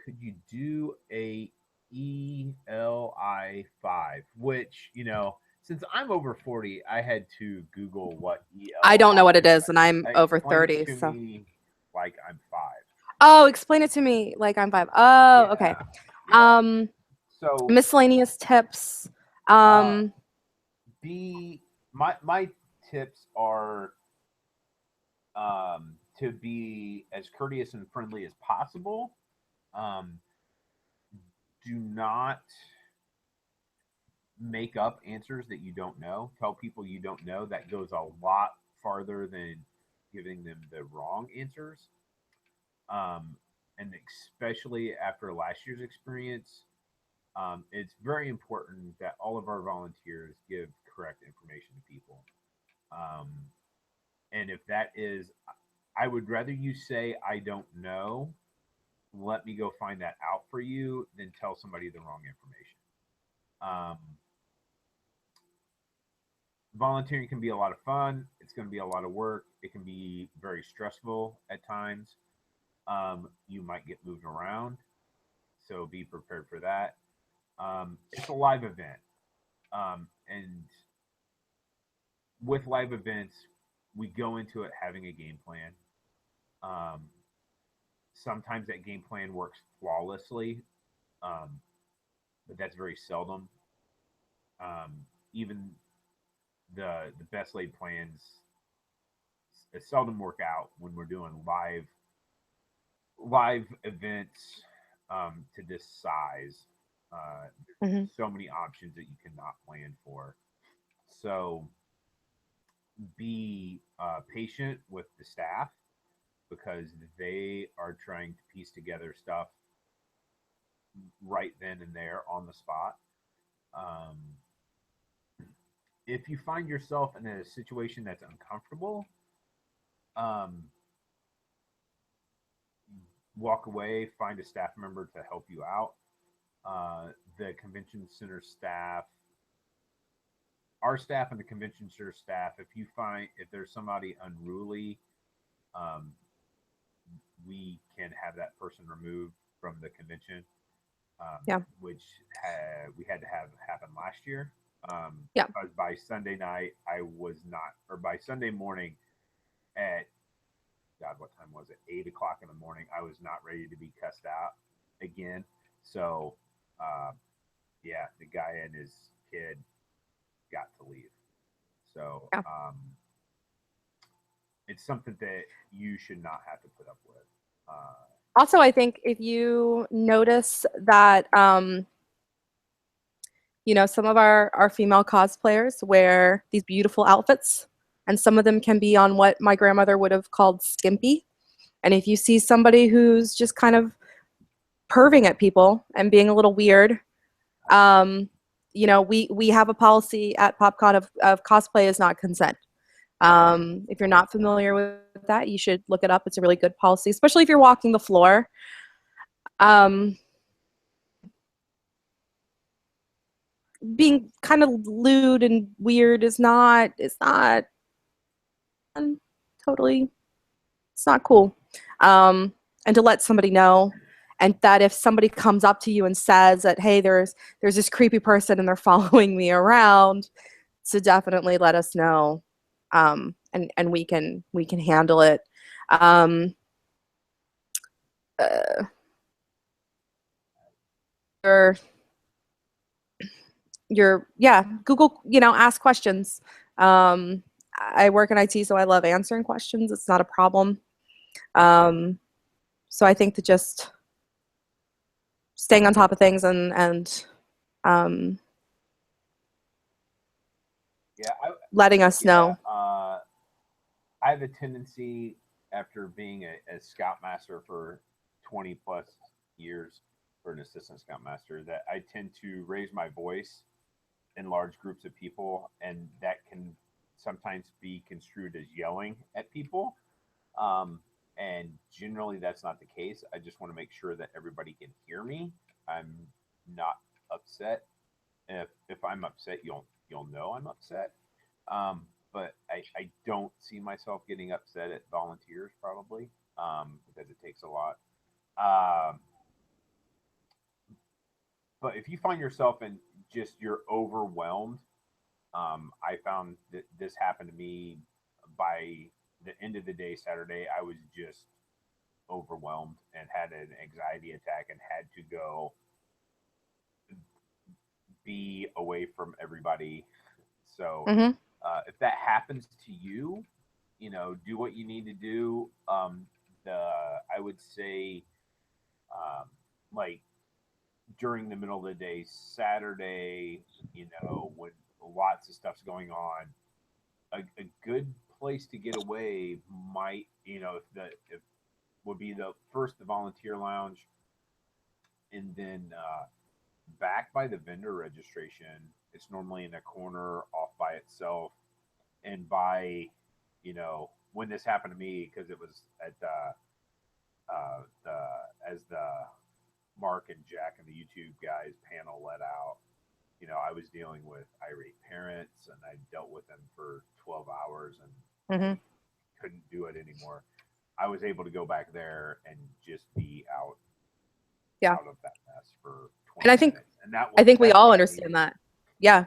could you do a ELI 5? Which, since I'm over 40, I had to Google what I don't know what ELI it is, and I'm is. over Explain it 30. to So, me like I'm 5. oh, explain it to me like I'm five. Oh, okay. Yeah. Yeah. Um, So, miscellaneous tips. uh, Um, be my tips are to be as courteous and friendly as possible. Um, do not make up answers that you don't know. Tell people you don't know. That goes a lot farther than giving them the wrong answers. Um, and especially after last year's experience, it's very important that all of our volunteers give correct information to people. Um, and if that is, I would rather you say, I don't know, let me go find that out for you, than tell somebody the wrong information. Um, Volunteering can be a lot of fun. It's going to be a lot of work. It can be very stressful at times. You might get moved around, so be prepared for that. It's a live event, and with live events, we go into it having a game plan. Um, Sometimes that game plan works flawlessly, um, but that's very seldom. Even the best laid plans seldom work out when we're doing live events to this size. There's mhm. so many options that you cannot plan for. So be patient with the staff because they are trying to piece together stuff right then and there on the spot. Um, if you find yourself in a situation that's uncomfortable, um, walk away, find a staff member to help you out. The convention center staff, our staff and the convention center staff, if there's somebody unruly, um, we can have that person removed from the convention, Yeah. which we had to have happen last year. Yeah. Because by Sunday night, I was not, or by Sunday morning at God, what time was it? 8 o'clock in the morning. I was not ready to be cussed out again. So, uh, yeah, the guy and his kid got to leave. So, Yeah. it's something that you should not have to put up with. Uh, Also, I think if you notice that, some of our female cosplayers wear these beautiful outfits, and some of them can be on what my grandmother would have called skimpy. And if you see somebody who's just kind of perving at people and being a little weird, um, we have a policy at PopCon of cosplay is not consent. If you're not familiar with that, you should look it up. It's a really good policy, especially if you're walking the floor. Um, Being kind of lewd and weird is not totally It's not cool. And to let somebody know, and that if somebody comes up to you and says that, hey, there's this creepy person and they're following me around, to definitely let us know, and we can handle it. Um, uh, your yeah, Google, ask questions. Um, I work in IT, so I love answering questions. It's not a problem. Um, so I think that just staying on top of things and um, Yeah, letting us yeah. know. I have a tendency, after being a scoutmaster for 20 plus years, for an assistant scoutmaster, that I tend to raise my voice in large groups of people, and that can sometimes be construed as yelling at people. Um, and generally, that's not the case. I just want to make sure that everybody can hear me. I'm not upset. If I'm upset, you'll know I'm upset. But I don't see myself getting upset at volunteers, probably, because it takes a lot. Um, but if you find yourself in just you're overwhelmed, I found that this happened to me by the end of the day Saturday. I was just overwhelmed and had an anxiety attack and had to go be away from everybody. So Hmm. if that happens to you, do what you need to do. The I would say, um, like during the middle of the day, Saturday, when lots of stuff's going on, a good place to get away might, if would be the volunteer lounge, and then back by the vendor registration. It's normally in a corner off by itself, and when this happened to me, because it was at the as the Mark and Jack and the YouTube guys panel let out. I was dealing with irate parents, and I dealt with them for 12 hours, and Hmm. they couldn't do it anymore. I was able to go back there and just be Yeah. out of that mess for And 20 minutes, and I think we that's all what I understand needed. that. Yeah.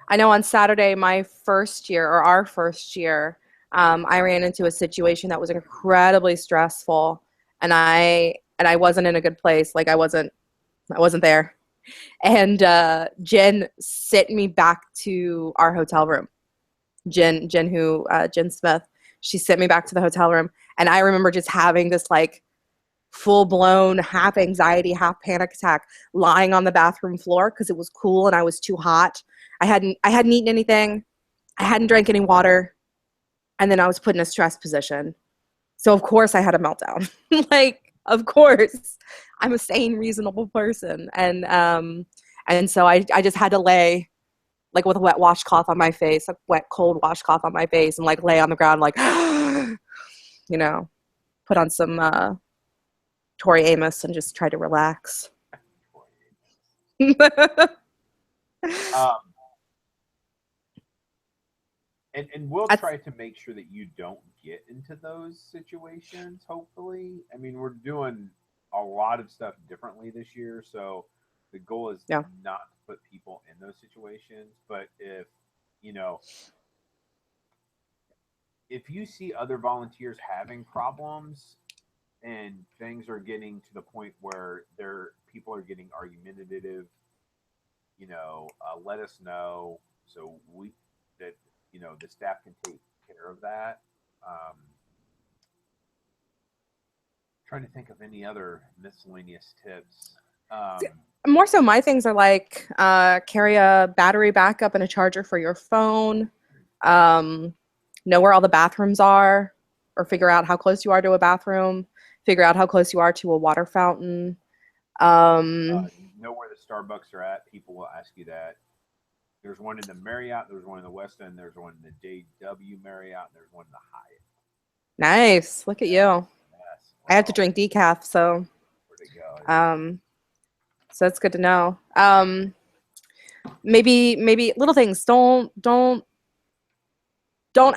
I know on Saturday, my first year or our first year, I ran into a situation that was incredibly stressful, and I wasn't in a good place. Like I wasn't there. And Jen sent me back to our hotel room. Jen Smith, she sent me back to the hotel room, and I remember just having this like full blown half anxiety, half panic attack, lying on the bathroom floor because it was cool and I was too hot. I hadn't eaten anything. I hadn't drank any water, and then I was put in a stress position. So of course I had a meltdown. Like, of course, I'm a sane, reasonable person, and so I just had to lay like with a wet washcloth on my face, a wet cold washcloth on my face, and like lay on the ground, like you know, put on some Tori Amos and just try to relax. Um, and we'll That's try to make sure that you don't get into those situations. Hopefully, I mean, we're doing a lot of stuff differently this year, so the goal is yeah. not to put people in those situations. But you know if you see other volunteers having problems and things are getting to the point where people are getting argumentative, let us know, so we that the staff can take care of that. Um, Trying to think of any other miscellaneous tips. More so, my things are like carry a battery backup and a charger for your phone. Um, know where all the bathrooms are, or figure out how close you are to a bathroom. Figure out how close you are to a water fountain. Um, Know where the Starbucks are at. People will ask you that. There's one in the Marriott. There's one in the West End. There's one in the JW Marriott. And there's one in the Hyatt. nice. Look at you. Yes. I have to Well, drink decaf, where'd it go? um, so that's good to know. Maybe little things. Don't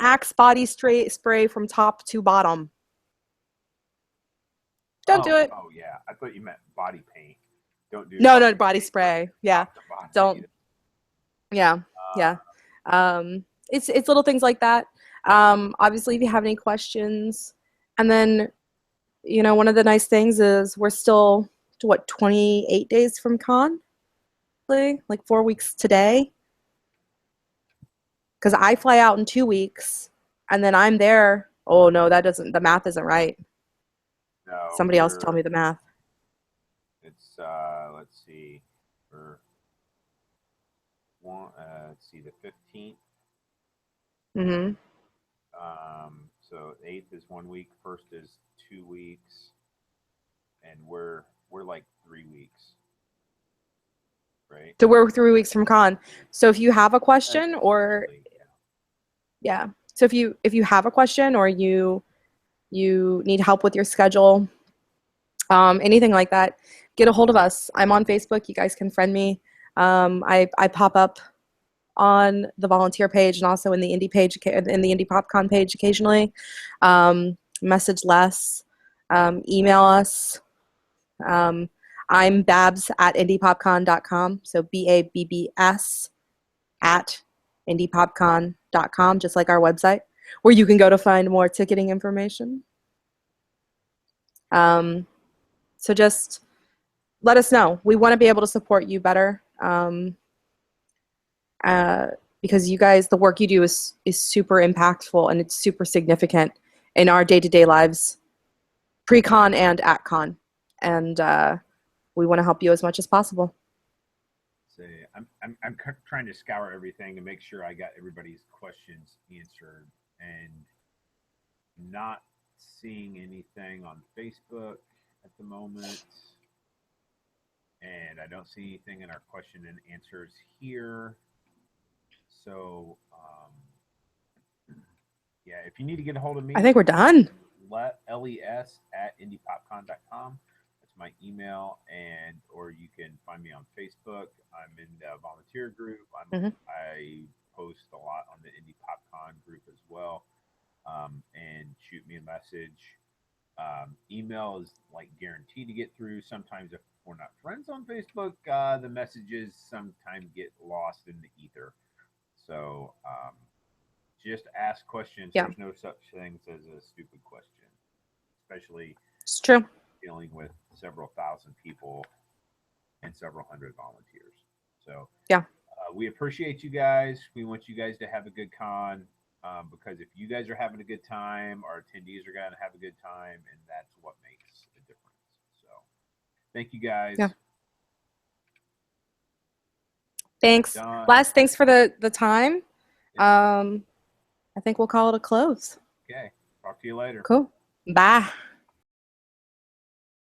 axe body spray from top to bottom. Don't do it. Oh yeah, I thought you meant body paint. Don't do No, fucking body paint from spray. Yeah. top to bottom Don't. either. Yeah. Yeah. It's little things like that. Obviously, if you have any questions, and then, one of the nice things is we're still, what, 28 days from con? Like 4 weeks today. Because I fly out in 2 weeks, and then I'm there. Oh no, the math isn't right. No, Somebody else tell me the math. It's let's see, for one, let's see, the 15th. Mm-hmm. So 8th is 1 week, 1st is 2 weeks, and we're like 3 weeks, right? So we're 3 weeks from con. So if you have a question or yeah. So if you have a question or you need help with your schedule, anything like that, get a hold of us. I'm on Facebook. You guys can friend me. I pop up on the volunteer page and also in the Indy page, in the Indy PopCon page occasionally. Message less. Email us. I'm Babs at indypopcon.com. So BABBS at indypopcon.com, just like our website, where you can go to find more ticketing information. So just let us know. We want to be able to support you better, because you guys, the work you do is super impactful and it's super significant in our day-to-day lives, pre-con and at con. And we want to help you as much as possible. I'm trying to scour everything and make sure I got everybody's questions answered, and not seeing anything on Facebook at the moment, and I don't see anything in our question and answers here. So yeah, if you need to get a hold of me, I think we're done. les@indypopcon.com. That's my email, and or you can find me on Facebook. I'm in the volunteer group. I post a lot on the Indy PopCon group as well, and shoot me a message. Email is like guaranteed to get through. Sometimes if we're not friends on Facebook, the messages sometimes get lost in the ether. So just ask questions. Yeah. There's no such things as a stupid question, especially it's true. Dealing with several thousand people and several hundred volunteers. So yeah, we appreciate you guys. We want you guys to have a good con, because if you guys are having a good time, our attendees are going to have a good time, and that's what makes a difference. So thank you guys. Yeah. Thanks. Les, thanks for the time. I think we'll call it a close. Okay. Talk to you later. Cool. Bye.